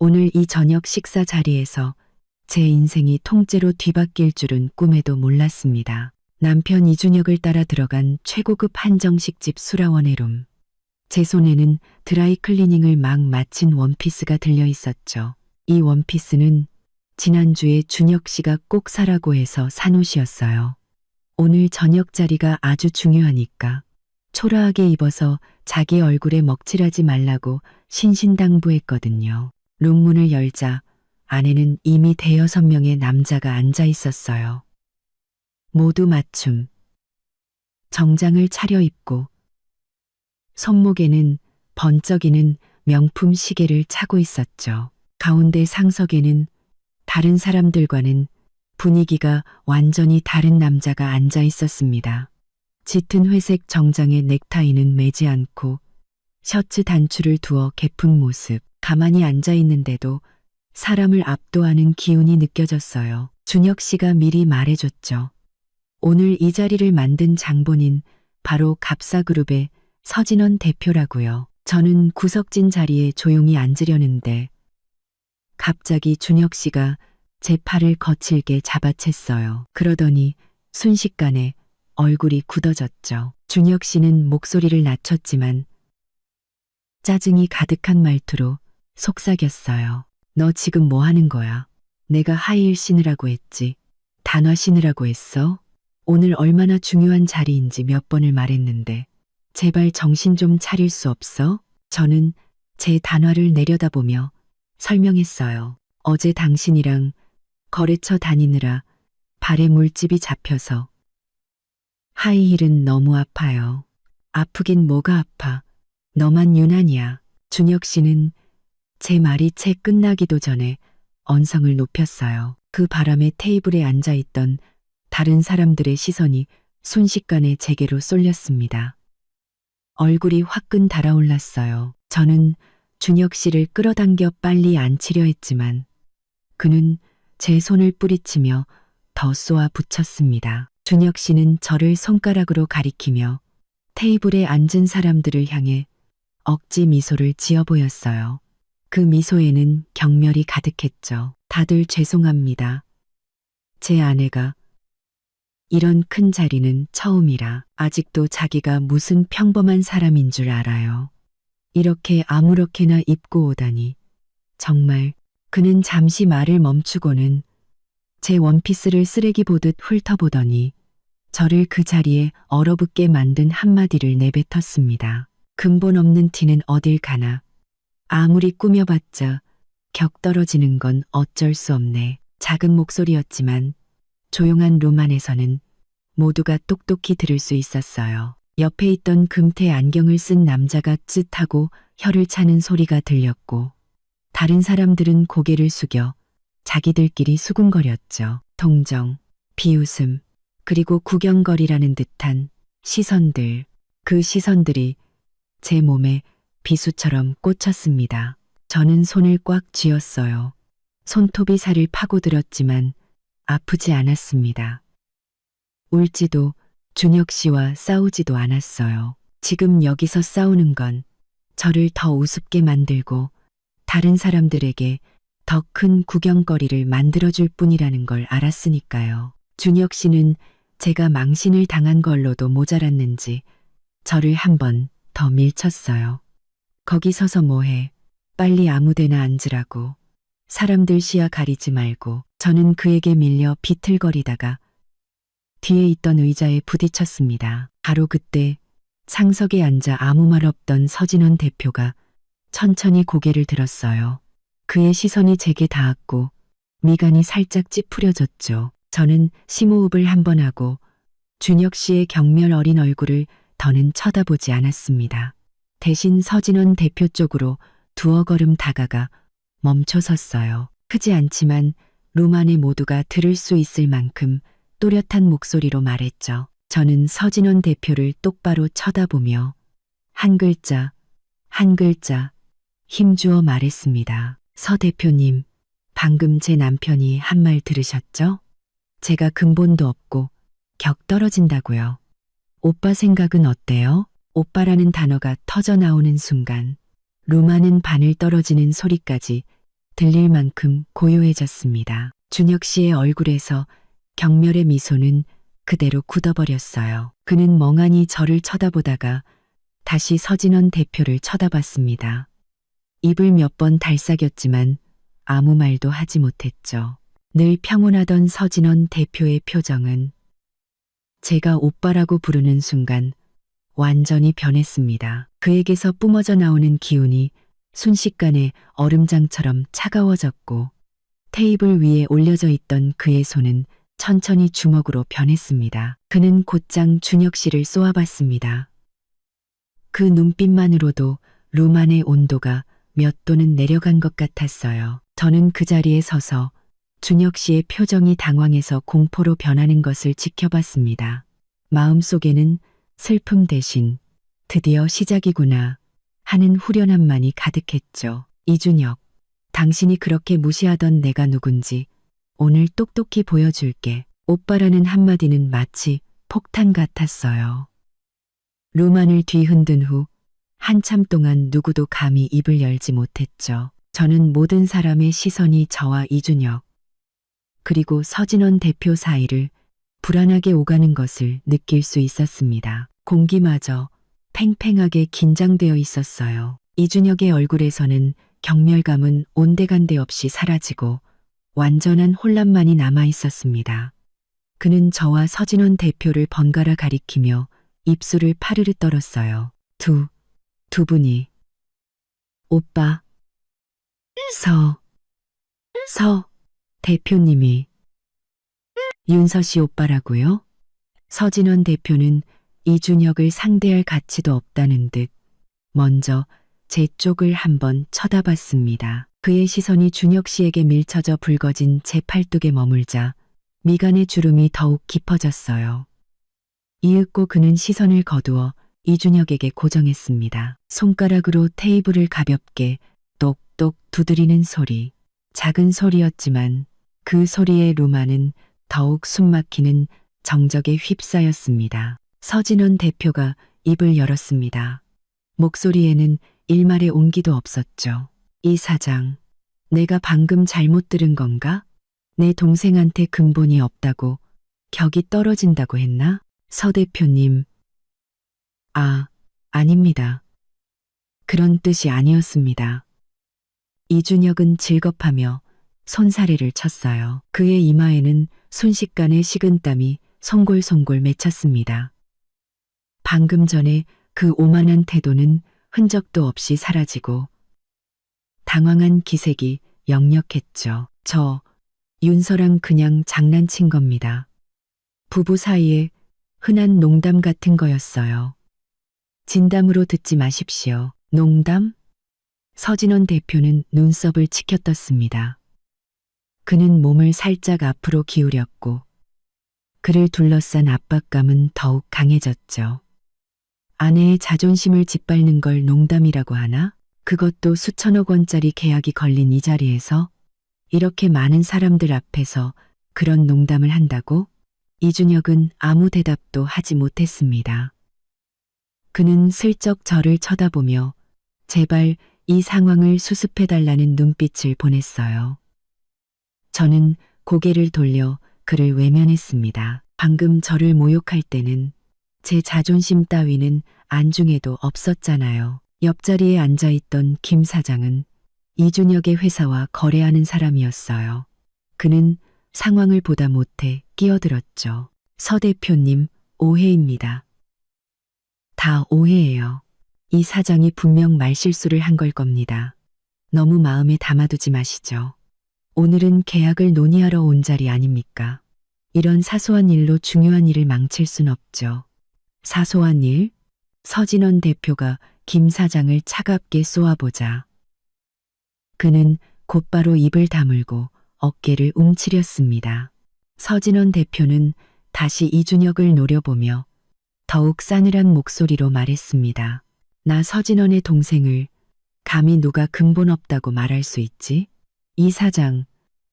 오늘 이 저녁 식사 자리에서 제 인생이 통째로 뒤바뀔 줄은 꿈에도 몰랐습니다. 남편 이준혁을 따라 들어간 최고급 한정식집 수라원의 룸. 제 손에는 드라이 클리닝을 막 마친 원피스가 들려 있었죠. 이 원피스는 지난주에 준혁 씨가 꼭 사라고 해서 산 옷이었어요. 오늘 저녁 자리가 아주 중요하니까 초라하게 입어서 자기 얼굴에 먹칠하지 말라고 신신당부했거든요. 룸문을 열자 안에는 이미 대여섯 명의 남자가 앉아 있었어요. 모두 맞춤. 정장을 차려입고 손목에는 번쩍이는 명품 시계를 차고 있었죠. 가운데 상석에는 다른 사람들과는 분위기가 완전히 다른 남자가 앉아 있었습니다. 짙은 회색 정장에 넥타이는 매지 않고 셔츠 단추를 두어 개픈 모습. 가만히 앉아 있는데도 사람을 압도하는 기운이 느껴졌어요. 준혁 씨가 미리 말해줬죠. 오늘 이 자리를 만든 장본인 바로 갑사그룹의 서진원 대표라고요. 저는 구석진 자리에 조용히 앉으려는데 갑자기 준혁 씨가 제 팔을 거칠게 잡아챘어요. 그러더니 순식간에 얼굴이 굳어졌죠. 준혁 씨는 목소리를 낮췄지만 짜증이 가득한 말투로 속삭였어요. 너 지금 뭐 하는 거야? 내가 하이힐 신으라고 했지. 단화 신으라고 했어? 오늘 얼마나 중요한 자리인지 몇 번을 말했는데 제발 정신 좀 차릴 수 없어? 저는 제 단화를 내려다보며 설명했어요. 어제 당신이랑 거래처 다니느라 발에 물집이 잡혀서 하이힐은 너무 아파요. 아프긴 뭐가 아파. 너만 유난이야. 준혁 씨는 제 말이 채 끝나기도 전에 언성을 높였어요. 그 바람에 테이블에 앉아있던 다른 사람들의 시선이 순식간에 제게로 쏠렸습니다. 얼굴이 화끈 달아올랐어요. 저는 준혁 씨를 끌어당겨 빨리 앉히려 했지만 그는 제 손을 뿌리치며 더 쏘아 붙였습니다. 준혁 씨는 저를 손가락으로 가리키며 테이블에 앉은 사람들을 향해 억지 미소를 지어 보였어요. 그 미소에는 경멸이 가득했죠. 다들 죄송합니다. 제 아내가 이런 큰 자리는 처음이라 아직도 자기가 무슨 평범한 사람인 줄 알아요. 이렇게 아무렇게나 입고 오다니. 정말. 그는 잠시 말을 멈추고는 제 원피스를 쓰레기 보듯 훑어보더니 저를 그 자리에 얼어붙게 만든 한마디를 내뱉었습니다. 근본 없는 티는 어딜 가나. 아무리 꾸며봤자 격 떨어지는 건 어쩔 수 없네. 작은 목소리였지만 조용한 룸 안에서는 모두가 똑똑히 들을 수 있었어요. 옆에 있던 금태 안경을 쓴 남자가 쯧하고 혀를 차는 소리가 들렸고 다른 사람들은 고개를 숙여 자기들끼리 수군거렸죠. 동정, 비웃음, 그리고 구경거리라는 듯한 시선들. 그 시선들이 제 몸에 비수처럼 꽂혔습니다. 저는 손을 꽉 쥐었어요. 손톱이 살을 파고들었지만 아프지 않았습니다. 울지도 준혁 씨와 싸우지도 않았어요. 지금 여기서 싸우는 건 저를 더 우습게 만들고 다른 사람들에게 더 큰 구경거리를 만들어줄 뿐이라는 걸 알았으니까요. 준혁 씨는 제가 망신을 당한 걸로도 모자랐는지 저를 한 번 더 밀쳤어요. 거기 서서 뭐해. 빨리 아무데나 앉으라고. 사람들 시야 가리지 말고. 저는 그에게 밀려 비틀거리다가 뒤에 있던 의자에 부딪혔습니다. 바로 그때 상석에 앉아 아무 말 없던 서진원 대표가 천천히 고개를 들었어요. 그의 시선이 제게 닿았고 미간이 살짝 찌푸려졌죠. 저는 심호흡을 한 번 하고 준혁 씨의 경멸 어린 얼굴을 더는 쳐다보지 않았습니다. 대신 서진원 대표 쪽으로 두어 걸음 다가가 멈춰 섰어요. 크지 않지만 룸 안에 모두가 들을 수 있을 만큼 또렷한 목소리로 말했죠. 저는 서진원 대표를 똑바로 쳐다보며 한 글자, 한 글자 힘주어 말했습니다. 서 대표님, 방금 제 남편이 한 말 들으셨죠? 제가 근본도 없고 격 떨어진다고요. 오빠 생각은 어때요? 오빠라는 단어가 터져 나오는 순간 룸 안은 바늘 떨어지는 소리까지 들릴 만큼 고요해졌습니다. 준혁 씨의 얼굴에서 경멸의 미소는 그대로 굳어버렸어요. 그는 멍하니 저를 쳐다보다가 다시 서진원 대표를 쳐다봤습니다. 입을 몇 번 달싹였지만 아무 말도 하지 못했죠. 늘 평온하던 서진원 대표의 표정은 제가 오빠라고 부르는 순간 완전히 변했습니다. 그에게서 뿜어져 나오는 기운이 순식간에 얼음장처럼 차가워졌고 테이블 위에 올려져 있던 그의 손은 천천히 주먹으로 변했습니다. 그는 곧장 준혁 씨를 쏘아봤습니다. 그 눈빛만으로도 룸 안의 온도가 몇 도는 내려간 것 같았어요. 저는 그 자리에 서서 준혁 씨의 표정이 당황해서 공포로 변하는 것을 지켜봤습니다. 마음속에는 슬픔 대신 드디어 시작이구나 하는 후련함만이 가득했죠. 이준혁, 당신이 그렇게 무시하던 내가 누군지 오늘 똑똑히 보여줄게. 오빠라는 한마디는 마치 폭탄 같았어요. 룸 안을 뒤흔든 후 한참 동안 누구도 감히 입을 열지 못했죠. 저는 모든 사람의 시선이 저와 이준혁, 그리고 서진원 대표 사이를 불안하게 오가는 것을 느낄 수 있었습니다. 공기마저 팽팽하게 긴장되어 있었어요. 이준혁의 얼굴에서는 경멸감은 온데간데 없이 사라지고 완전한 혼란만이 남아 있었습니다. 그는 저와 서진원 대표를 번갈아 가리키며 입술을 파르르 떨었어요. 두 분이. 오빠. 서 대표님이. 윤서 씨 오빠라고요? 서진원 대표는 이준혁을 상대할 가치도 없다는 듯 먼저 제 쪽을 한번 쳐다봤습니다. 그의 시선이 준혁 씨에게 밀쳐져 붉어진 제 팔뚝에 머물자 미간의 주름이 더욱 깊어졌어요. 이윽고 그는 시선을 거두어 이준혁에게 고정했습니다. 손가락으로 테이블을 가볍게 똑똑 두드리는 소리. 작은 소리였지만 그 소리의 루마는 더욱 숨막히는 정적에 휩싸였습니다. 서진원 대표가 입을 열었습니다. 목소리에는 일말의 온기도 없었죠. 이 사장, 내가 방금 잘못 들은 건가? 내 동생한테 근본이 없다고, 격이 떨어진다고 했나? 서 대표님. 아닙니다. 그런 뜻이 아니었습니다. 이준혁은 질겁하며 손사래를 쳤어요. 그의 이마에는 순식간에 식은땀이 송골송골 맺혔습니다. 방금 전에 그 오만한 태도는 흔적도 없이 사라지고 당황한 기색이 역력했죠. 윤서랑 그냥 장난친 겁니다. 부부 사이에 흔한 농담 같은 거였어요. 진담으로 듣지 마십시오. 농담? 서진원 대표는 눈썹을 치켜떴습니다. 그는 몸을 살짝 앞으로 기울였고 그를 둘러싼 압박감은 더욱 강해졌죠. 아내의 자존심을 짓밟는 걸 농담이라고 하나? 그것도 수천억 원짜리 계약이 걸린 이 자리에서 이렇게 많은 사람들 앞에서 그런 농담을 한다고? 이준혁은 아무 대답도 하지 못했습니다. 그는 슬쩍 저를 쳐다보며 제발 이 상황을 수습해달라는 눈빛을 보냈어요. 저는 고개를 돌려 그를 외면했습니다. 방금 저를 모욕할 때는 제 자존심 따위는 안중에도 없었잖아요. 옆자리에 앉아있던 김 사장은 이준혁의 회사와 거래하는 사람이었어요. 그는 상황을 보다 못해 끼어들었죠. 서 대표님, 오해입니다. 다 오해예요. 이 사장이 분명 말실수를 한 걸 겁니다. 너무 마음에 담아두지 마시죠. 오늘은 계약을 논의하러 온 자리 아닙니까? 이런 사소한 일로 중요한 일을 망칠 순 없죠. 사소한 일? 서진원 대표가 김 사장을 차갑게 쏘아보자. 그는 곧바로 입을 다물고 어깨를 움츠렸습니다. 서진원 대표는 다시 이준혁을 노려보며 더욱 싸늘한 목소리로 말했습니다. 나 서진원의 동생을 감히 누가 근본 없다고 말할 수 있지? 이 사장,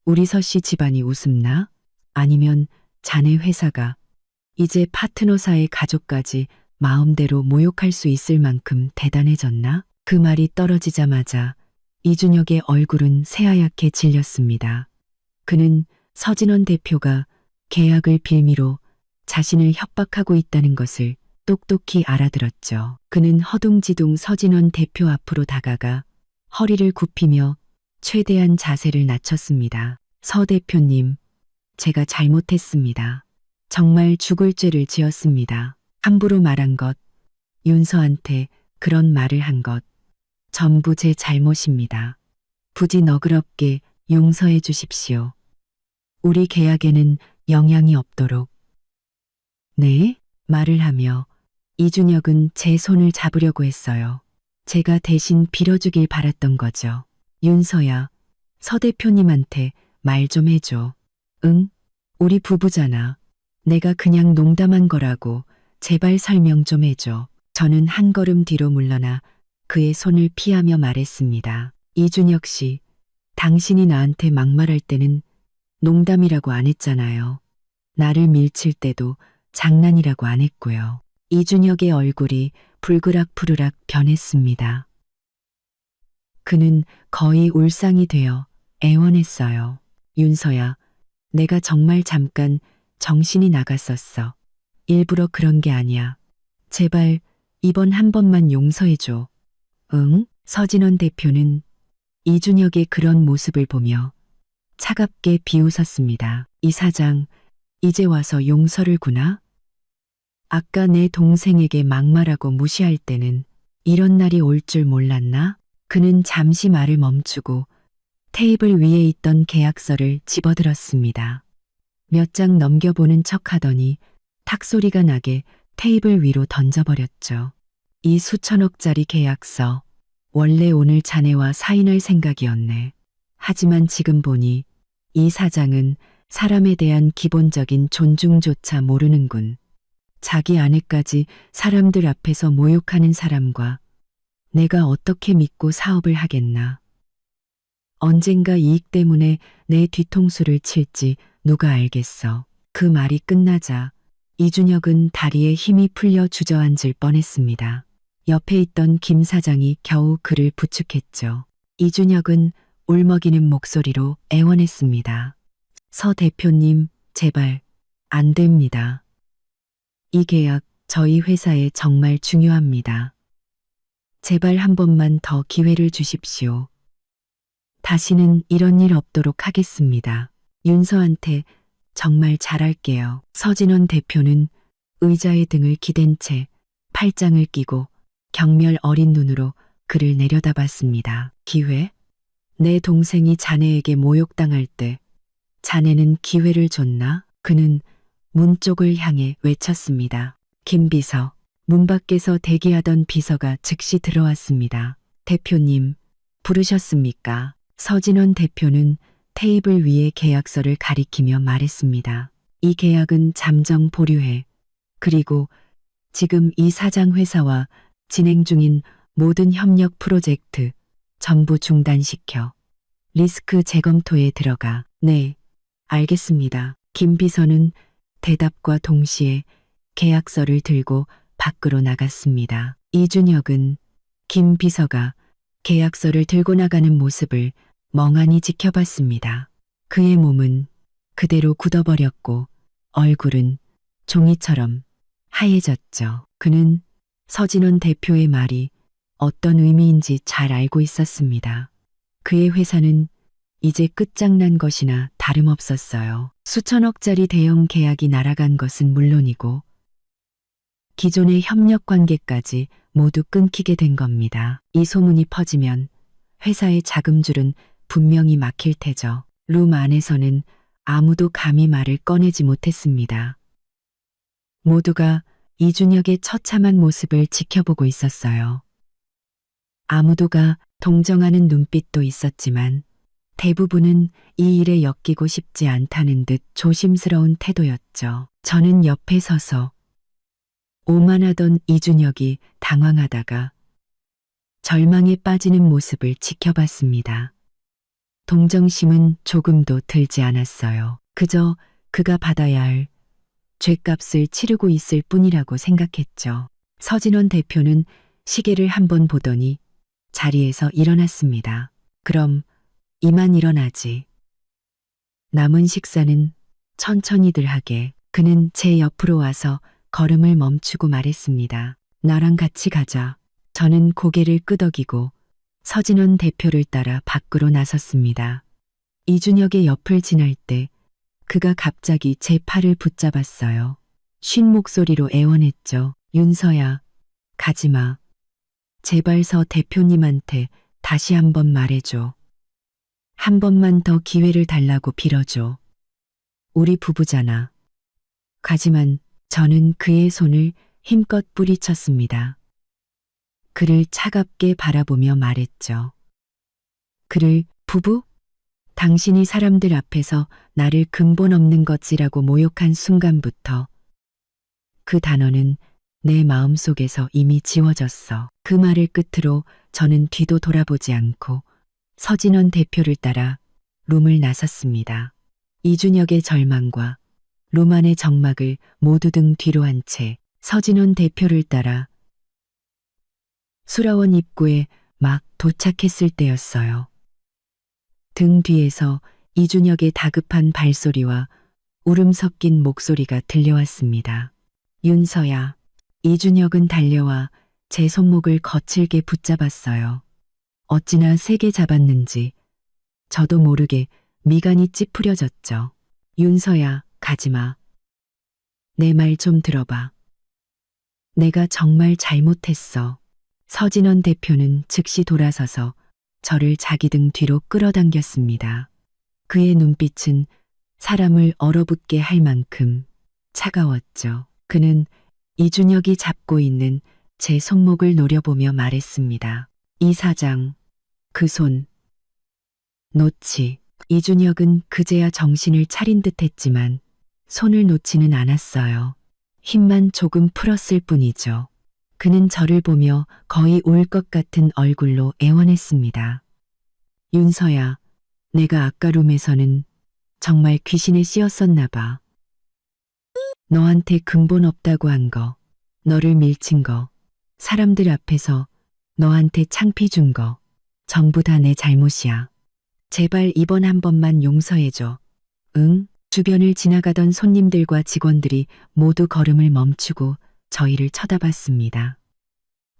우리 서씨 집안이 우습나? 아니면 자네 회사가 이제 파트너사의 가족까지 마음대로 모욕할 수 있을 만큼 대단해졌나? 그 말이 떨어지자마자 이준혁의 얼굴은 새하얗게 질렸습니다. 그는 서진원 대표가 계약을 빌미로 자신을 협박하고 있다는 것을 똑똑히 알아들었죠. 그는 허둥지둥 서진원 대표 앞으로 다가가 허리를 굽히며 최대한 자세를 낮췄습니다. 서 대표님, 제가 잘못했습니다. 정말 죽을 죄를 지었습니다. 함부로 말한 것, 윤서한테 그런 말을 한 것, 전부 제 잘못입니다. 부디 너그럽게 용서해 주십시오. 우리 계약에는 영향이 없도록. 네? 말을 하며 이준혁은 제 손을 잡으려고 했어요. 제가 대신 빌어주길 바랐던 거죠. 윤서야, 서 대표님한테 말 좀 해줘. 응? 우리 부부잖아. 내가 그냥 농담한 거라고 제발 설명 좀 해줘. 저는 한 걸음 뒤로 물러나 그의 손을 피하며 말했습니다. 이준혁 씨, 당신이 나한테 막말할 때는 농담이라고 안 했잖아요. 나를 밀칠 때도 장난이라고 안 했고요. 이준혁의 얼굴이 불그락푸르락 변했습니다. 그는 거의 울상이 되어 애원했어요. 윤서야, 내가 정말 잠깐 정신이 나갔었어. 일부러 그런 게 아니야. 제발 이번 한 번만 용서해줘. 응? 서진원 대표는 이준혁의 그런 모습을 보며 차갑게 비웃었습니다. 이 사장, 이제 와서 용서를 구나? 아까 내 동생에게 막말하고 무시할 때는 이런 날이 올 줄 몰랐나? 그는 잠시 말을 멈추고 테이블 위에 있던 계약서를 집어들었습니다. 몇 장 넘겨보는 척 하더니 탁 소리가 나게 테이블 위로 던져버렸죠. 이 수천억짜리 계약서, 원래 오늘 자네와 사인할 생각이었네. 하지만 지금 보니 이 사장은 사람에 대한 기본적인 존중조차 모르는군. 자기 아내까지 사람들 앞에서 모욕하는 사람과 내가 어떻게 믿고 사업을 하겠나. 언젠가 이익 때문에 내 뒤통수를 칠지 누가 알겠어. 그 말이 끝나자 이준혁은 다리에 힘이 풀려 주저앉을 뻔했습니다. 옆에 있던 김 사장이 겨우 그를 부축했죠. 이준혁은 울먹이는 목소리로 애원했습니다. 서 대표님, 제발, 안 됩니다. 이 계약 저희 회사에 정말 중요합니다. 제발 한 번만 더 기회를 주십시오. 다시는 이런 일 없도록 하겠습니다. 윤서한테 정말 잘할게요. 서진원 대표는 의자에 등을 기댄 채 팔짱을 끼고 경멸 어린 눈으로 그를 내려다봤습니다. 기회? 내 동생이 자네에게 모욕당할 때 자네는 기회를 줬나? 그는 문 쪽을 향해 외쳤습니다. 김 비서. 문 밖에서 대기하던 비서가 즉시 들어왔습니다. 대표님, 부르셨습니까? 서진원 대표는 테이블 위에 계약서를 가리키며 말했습니다. 이 계약은 잠정 보류해. 그리고 지금 이 사장 회사와 진행 중인 모든 협력 프로젝트 전부 중단시켜. 리스크 재검토에 들어가. 네, 알겠습니다. 김 비서는 대답과 동시에 계약서를 들고 밖으로 나갔습니다. 이준혁은 김 비서가 계약서를 들고 나가는 모습을 멍하니 지켜봤습니다. 그의 몸은 그대로 굳어버렸고 얼굴은 종이처럼 하얘졌죠. 그는 서진원 대표의 말이 어떤 의미인지 잘 알고 있었습니다. 그의 회사는 이제 끝장난 것이나 다름없었어요. 수천억짜리 대형 계약이 날아간 것은 물론이고 기존의 협력 관계까지 모두 끊기게 된 겁니다. 이 소문이 퍼지면 회사의 자금줄은 분명히 막힐 테죠. 룸 안에서는 아무도 감히 말을 꺼내지 못했습니다. 모두가 이준혁의 처참한 모습을 지켜보고 있었어요. 아무도가 동정하는 눈빛도 있었지만 대부분은 이 일에 엮이고 싶지 않다는 듯 조심스러운 태도였죠. 저는 옆에 서서 오만하던 이준혁이 당황하다가 절망에 빠지는 모습을 지켜봤습니다. 동정심은 조금도 들지 않았어요. 그저 그가 받아야 할 죗값을 치르고 있을 뿐이라고 생각했죠. 서진원 대표는 시계를 한번 보더니 자리에서 일어났습니다. 그럼 이만 일어나지. 남은 식사는 천천히들 하게. 그는 제 옆으로 와서 걸음을 멈추고 말했습니다. 나랑 같이 가자. 저는 고개를 끄덕이고 서진원 대표를 따라 밖으로 나섰습니다. 이준혁의 옆을 지날 때 그가 갑자기 제 팔을 붙잡았어요. 쉰 목소리로 애원했죠. 윤서야, 가지마. 제발 서 대표님한테 다시 한번 말해줘. 한 번만 더 기회를 달라고 빌어줘. 우리 부부잖아. 하지만 저는 그의 손을 힘껏 뿌리쳤습니다. 그를 차갑게 바라보며 말했죠. 그를 부부? 당신이 사람들 앞에서 나를 근본 없는 것이라고 모욕한 순간부터 그 단어는 내 마음속에서 이미 지워졌어. 그 말을 끝으로 저는 뒤도 돌아보지 않고 서진원 대표를 따라 룸을 나섰습니다. 이준혁의 절망과 로만의 정막을 모두 등 뒤로 한 채 서진원 대표를 따라 수라원 입구에 막 도착했을 때였어요. 등 뒤에서 이준혁의 다급한 발소리와 울음 섞인 목소리가 들려왔습니다. 윤서야. 이준혁은 달려와 제 손목을 거칠게 붙잡았어요. 어찌나 세게 잡았는지 저도 모르게 미간이 찌푸려졌죠. 윤서야, 가지마. 내 말 좀 들어봐. 내가 정말 잘못했어. 서진원 대표는 즉시 돌아서서 저를 자기 등 뒤로 끌어당겼습니다. 그의 눈빛은 사람을 얼어붙게 할 만큼 차가웠죠. 그는 이준혁이 잡고 있는 제 손목을 노려보며 말했습니다. 이 사장, 그 손 놓지. 이준혁은 그제야 정신을 차린 듯 했지만 손을 놓지는 않았어요. 힘만 조금 풀었을 뿐이죠. 그는 저를 보며 거의 울 것 같은 얼굴로 애원했습니다. 윤서야, 내가 아까 룸에서는 정말 귀신에 씌었었나 봐. 너한테 근본 없다고 한 거, 너를 밀친 거, 사람들 앞에서 너한테 창피 준 거, 전부 다 내 잘못이야. 제발 이번 한 번만 용서해줘. 응? 주변을 지나가던 손님들과 직원들이 모두 걸음을 멈추고 저희를 쳐다봤습니다.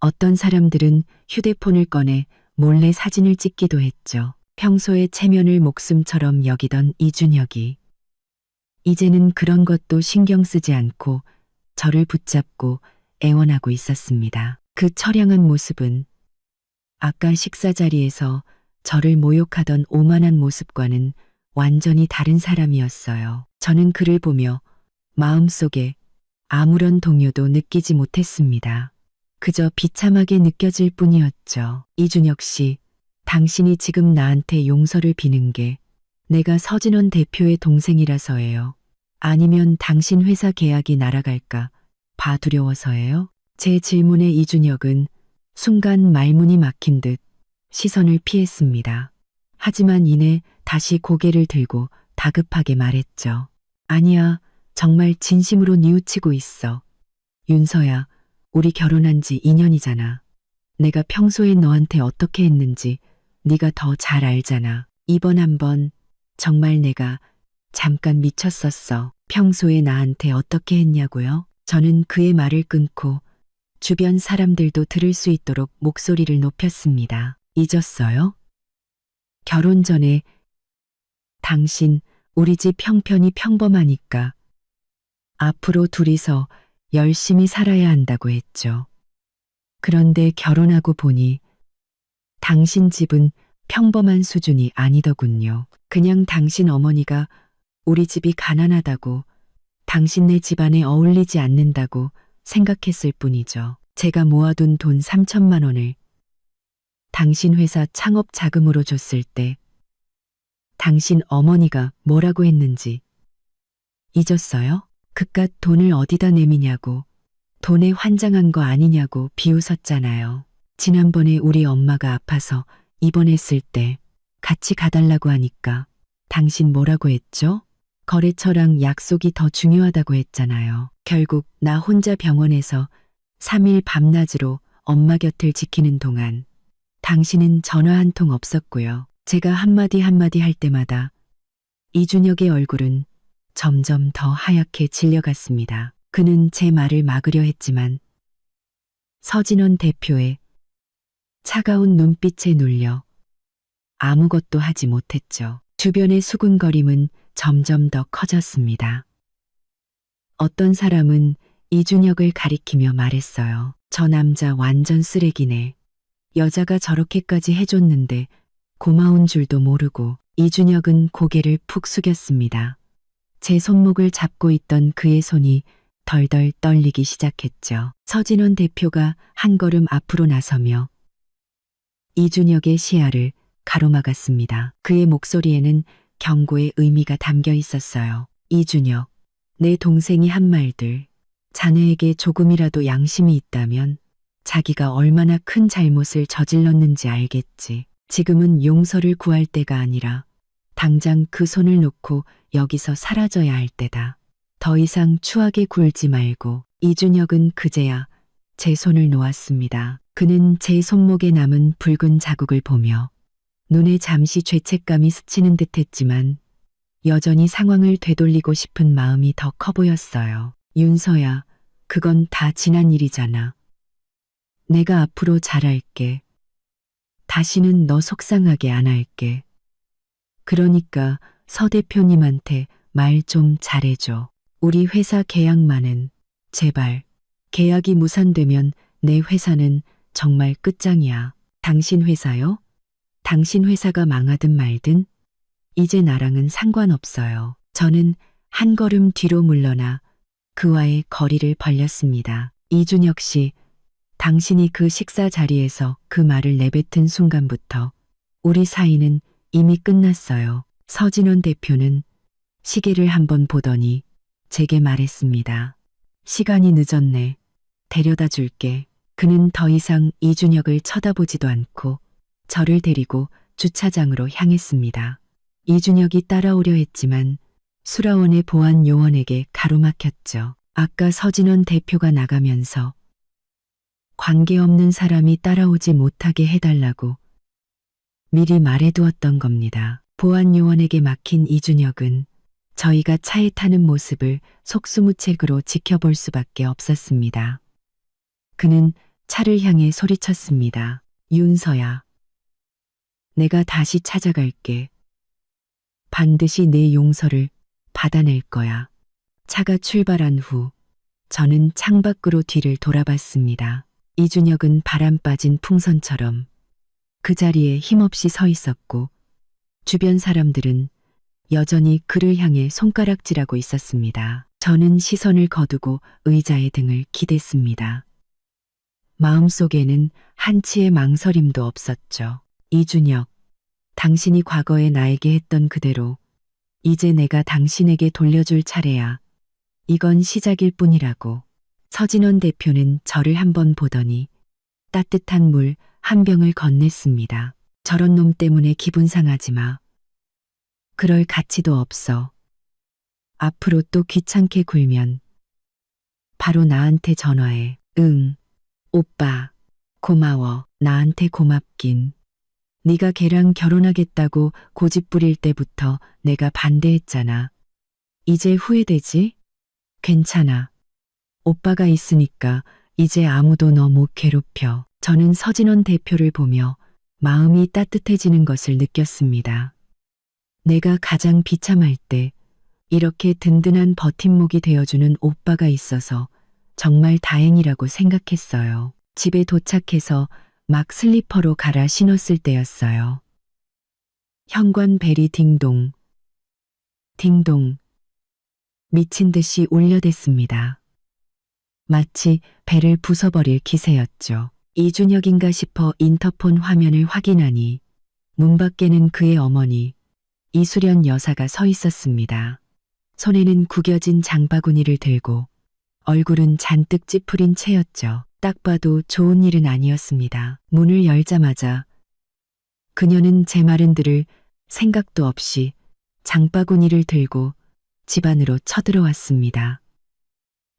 어떤 사람들은 휴대폰을 꺼내 몰래 사진을 찍기도 했죠. 평소에 체면을 목숨처럼 여기던 이준혁이 이제는 그런 것도 신경 쓰지 않고 저를 붙잡고 애원하고 있었습니다. 그 처량한 모습은 아까 식사 자리에서 저를 모욕하던 오만한 모습과는 완전히 다른 사람이었어요. 저는 그를 보며 마음속에 아무런 동요도 느끼지 못했습니다. 그저 비참하게 느껴질 뿐이었죠. 이준혁 씨, 당신이 지금 나한테 용서를 비는 게 내가 서진원 대표의 동생이라서예요. 아니면 당신 회사 계약이 날아갈까 봐 두려워서예요? 제 질문에 이준혁은 순간 말문이 막힌 듯 시선을 피했습니다. 하지만 이내 다시 고개를 들고 다급하게 말했죠. 아니야, 정말 진심으로 뉘우치고 있어. 윤서야, 우리 결혼한 지 2년이잖아. 내가 평소에 너한테 어떻게 했는지 네가 더 잘 알잖아. 이번 한 번 정말 내가 잠깐 미쳤었어. 평소에 나한테 어떻게 했냐고요? 저는 그의 말을 끊고 주변 사람들도 들을 수 있도록 목소리를 높였습니다. 잊었어요? 결혼 전에 당신 우리 집 형편이 평범하니까 앞으로 둘이서 열심히 살아야 한다고 했죠. 그런데 결혼하고 보니 당신 집은 평범한 수준이 아니더군요. 그냥 당신 어머니가 우리 집이 가난하다고 당신네 집안에 어울리지 않는다고 생각했을 뿐이죠. 제가 모아둔 돈 3천만 원을 당신 회사 창업 자금으로 줬을 때 당신 어머니가 뭐라고 했는지 잊었어요? 그깟 돈을 어디다 내미냐고, 돈에 환장한 거 아니냐고 비웃었잖아요. 지난번에 우리 엄마가 아파서 입원했을 때 같이 가달라고 하니까 당신 뭐라고 했죠? 거래처랑 약속이 더 중요하다고 했잖아요. 결국 나 혼자 병원에서 3일 밤낮으로 엄마 곁을 지키는 동안 당신은 전화 한 통 없었고요. 제가 한마디 한마디 할 때마다 이준혁의 얼굴은 점점 더 하얗게 질려갔습니다. 그는 제 말을 막으려 했지만 서진원 대표의 차가운 눈빛에 눌려 아무것도 하지 못했죠. 주변의 수군거림은 점점 더 커졌습니다. 어떤 사람은 이준혁을 가리키며 말했어요. 저 남자 완전 쓰레기네. 여자가 저렇게까지 해줬는데 고마운 줄도 모르고. 이준혁은 고개를 푹 숙였습니다. 제 손목을 잡고 있던 그의 손이 덜덜 떨리기 시작했죠. 서진원 대표가 한 걸음 앞으로 나서며 이준혁의 시야를 가로막았습니다. 그의 목소리에는 경고의 의미가 담겨 있었어요. 이준혁, 내 동생이 한 말들, 자네에게 조금이라도 양심이 있다면 자기가 얼마나 큰 잘못을 저질렀는지 알겠지. 지금은 용서를 구할 때가 아니라 당장 그 손을 놓고 여기서 사라져야 할 때다. 더 이상 추하게 굴지 말고. 이준혁은 그제야 제 손을 놓았습니다. 그는 제 손목에 남은 붉은 자국을 보며 눈에 잠시 죄책감이 스치는 듯했지만 여전히 상황을 되돌리고 싶은 마음이 더 커 보였어요. 윤서야, 그건 다 지난 일이잖아. 내가 앞으로 잘할게. 다시는 너 속상하게 안 할게. 그러니까 서 대표님한테 말 좀 잘해줘. 우리 회사 계약만은 제발. 계약이 무산되면 내 회사는 정말 끝장이야. 당신 회사요? 당신 회사가 망하든 말든 이제 나랑은 상관없어요. 저는 한 걸음 뒤로 물러나 그와의 거리를 벌렸습니다. 이준혁 씨, 당신이 그 식사 자리에서 그 말을 내뱉은 순간부터 우리 사이는 이미 끝났어요. 서진원 대표는 시계를 한번 보더니 제게 말했습니다. 시간이 늦었네. 데려다 줄게. 그는 더 이상 이준혁을 쳐다보지도 않고 저를 데리고 주차장으로 향했습니다. 이준혁이 따라오려 했지만 수라원의 보안 요원에게 가로막혔죠. 아까 서진원 대표가 나가면서 관계없는 사람이 따라오지 못하게 해달라고 미리 말해두었던 겁니다. 보안 요원에게 막힌 이준혁은 저희가 차에 타는 모습을 속수무책으로 지켜볼 수밖에 없었습니다. 그는 차를 향해 소리쳤습니다. 윤서야, 내가 다시 찾아갈게. 반드시 내 용서를 받아낼 거야. 차가 출발한 후 저는 창밖으로 뒤를 돌아봤습니다. 이준혁은 바람 빠진 풍선처럼 그 자리에 힘없이 서 있었고 주변 사람들은 여전히 그를 향해 손가락질하고 있었습니다. 저는 시선을 거두고 의자의 등을 기댔습니다. 마음속에는 한치의 망설임도 없었죠. 이준혁, 당신이 과거에 나에게 했던 그대로 이제 내가 당신에게 돌려줄 차례야. 이건 시작일 뿐이라고. 서진원 대표는 저를 한번 보더니 따뜻한 물 한 병을 건넸습니다. 저런 놈 때문에 기분 상하지 마. 그럴 가치도 없어. 앞으로 또 귀찮게 굴면 바로 나한테 전화해. 응. 오빠, 고마워. 나한테 고맙긴. 네가 걔랑 결혼하겠다고 고집 부릴 때부터 내가 반대했잖아. 이제 후회되지? 괜찮아. 오빠가 있으니까 이제 아무도 너 못 괴롭혀. 저는 서진원 대표를 보며 마음이 따뜻해지는 것을 느꼈습니다. 내가 가장 비참할 때 이렇게 든든한 버팀목이 되어주는 오빠가 있어서 정말 다행이라고 생각했어요. 집에 도착해서 막 슬리퍼로 갈아 신었을 때였어요. 현관 벨이 딩동, 딩동, 미친 듯이 울려댔습니다. 마치 벨을 부숴버릴 기세였죠. 이준혁인가 싶어 인터폰 화면을 확인하니 문 밖에는 그의 어머니 이수련 여사가 서 있었습니다. 손에는 구겨진 장바구니를 들고 얼굴은 잔뜩 찌푸린 채였죠. 딱 봐도 좋은 일은 아니었습니다. 문을 열자마자 그녀는 제 말은 들을 생각도 없이 장바구니를 들고 집 안으로 쳐들어왔습니다.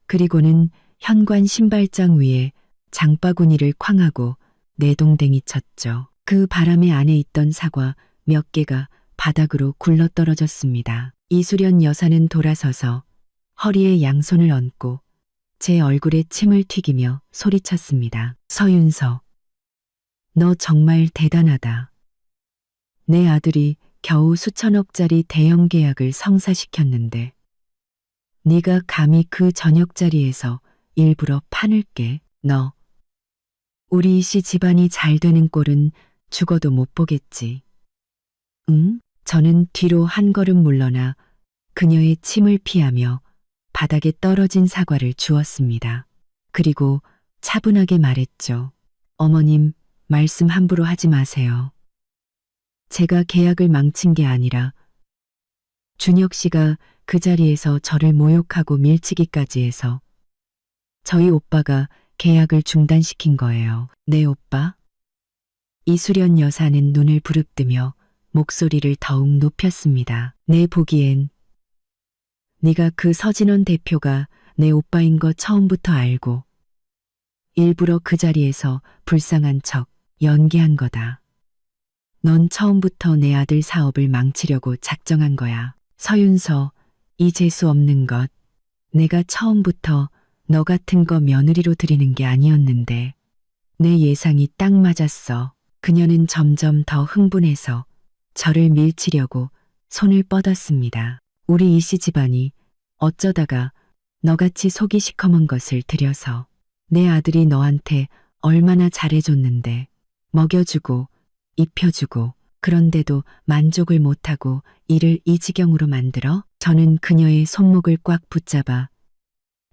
그리고는 현관 신발장 위에 장바구니를 쾅하고 내동댕이 쳤죠. 그 바람에 안에 있던 사과 몇 개가 바닥으로 굴러떨어졌습니다. 이수련 여사는 돌아서서 허리에 양손을 얹고 제 얼굴에 침을 튀기며 소리쳤습니다. 서윤서, 너 정말 대단하다. 내 아들이 겨우 수천억짜리 대형 계약을 성사시켰는데 네가 감히 그 저녁자리에서 일부러 판을 깨. 너 우리 이씨 집안이 잘 되는 꼴은 죽어도 못 보겠지. 응? 저는 뒤로 한 걸음 물러나 그녀의 침을 피하며 바닥에 떨어진 사과를 주었습니다. 그리고 차분하게 말했죠. 어머님, 말씀 함부로 하지 마세요. 제가 계약을 망친 게 아니라 준혁 씨가 그 자리에서 저를 모욕하고 밀치기까지 해서 저희 오빠가 계약을 중단시킨 거예요. 네, 오빠? 이수련 여사는 눈을 부릅뜨며 목소리를 더욱 높였습니다. 내 보기엔 네가 그 서진원 대표가 내 오빠인 거 처음부터 알고 일부러 그 자리에서 불쌍한 척 연기한 거다. 넌 처음부터 내 아들 사업을 망치려고 작정한 거야. 서윤서, 이 재수 없는 것. 내가 처음부터 너 같은 거 며느리로 들이는 게 아니었는데 내 예상이 딱 맞았어. 그녀는 점점 더 흥분해서 저를 밀치려고 손을 뻗었습니다. 우리 이씨 집안이 어쩌다가 너같이 속이 시커먼 것을 들여서 내 아들이 너한테 얼마나 잘해줬는데 먹여주고 입혀주고 그런데도 만족을 못하고 이를 이 지경으로 만들어? 저는 그녀의 손목을 꽉 붙잡아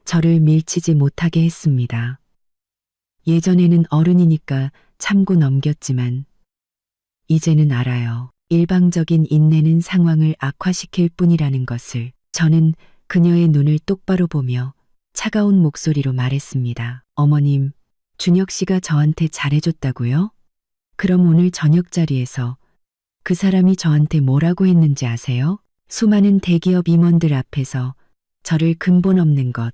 저를 밀치지 못하게 했습니다. 예전에는 어른이니까 참고 넘겼지만 이제는 알아요. 일방적인 인내는 상황을 악화시킬 뿐이라는 것을. 저는 그녀의 눈을 똑바로 보며 차가운 목소리로 말했습니다. 어머님, 준혁 씨가 저한테 잘해줬다고요? 그럼 오늘 저녁 자리에서 그 사람이 저한테 뭐라고 했는지 아세요? 수많은 대기업 임원들 앞에서 저를 근본 없는 것,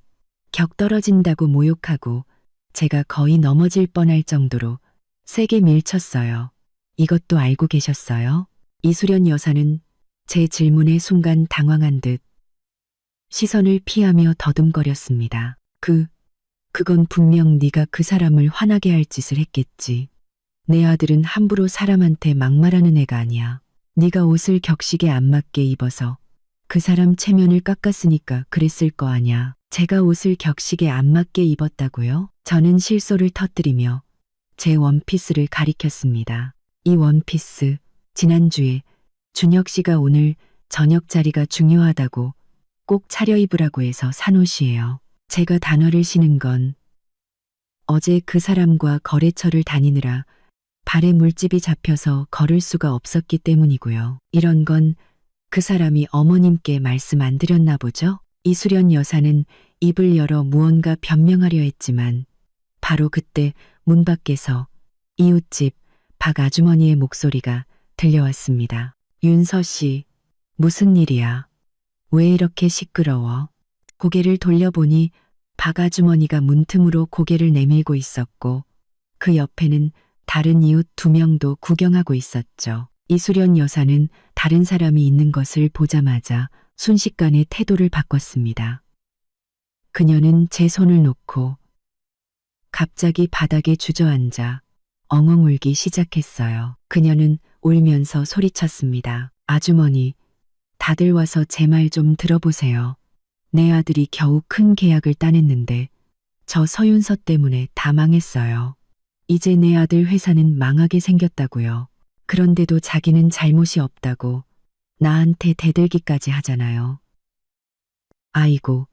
격 떨어진다고 모욕하고 제가 거의 넘어질 뻔할 정도로 세게 밀쳤어요. 이것도 알고 계셨어요? 이수련 여사는 제 질문에 순간 당황한 듯 시선을 피하며 더듬거렸습니다. 그건 분명 네가 그 사람을 화나게 할 짓을 했겠지. 내 아들은 함부로 사람한테 막말하는 애가 아니야. 네가 옷을 격식에 안 맞게 입어서 그 사람 체면을 깎았으니까 그랬을 거 아냐. 제가 옷을 격식에 안 맞게 입었다고요? 저는 실소를 터뜨리며 제 원피스를 가리켰습니다. 이 원피스, 지난주에 준혁 씨가 오늘 저녁 자리가 중요하다고 꼭 차려입으라고 해서 산 옷이에요. 제가 단어를 쉬는 건 어제 그 사람과 거래처를 다니느라 발에 물집이 잡혀서 걸을 수가 없었기 때문이고요. 이런 건 그 사람이 어머님께 말씀 안 드렸나 보죠? 이수련 여사는 입을 열어 무언가 변명하려 했지만 바로 그때 문 밖에서 이웃집 박 아주머니의 목소리가 들려왔습니다. 윤서 씨, 무슨 일이야? 왜 이렇게 시끄러워? 고개를 돌려보니 박 아주머니가 문틈으로 고개를 내밀고 있었고 그 옆에는 다른 이웃 2명도 구경하고 있었죠. 이수련 여사는 다른 사람이 있는 것을 보자마자 순식간에 태도를 바꿨습니다. 그녀는 제 손을 놓고 갑자기 바닥에 주저앉아 엉엉 울기 시작했어요. 그녀는 울면서 소리쳤습니다. 아주머니, 다들 와서 제 말 좀 들어보세요. 내 아들이 겨우 큰 계약을 따냈는데 저 서윤서 때문에 다 망했어요. 이제 내 아들 회사는 망하게 생겼다고요. 그런데도 자기는 잘못이 없다고 나한테 대들기까지 하잖아요. 아이고,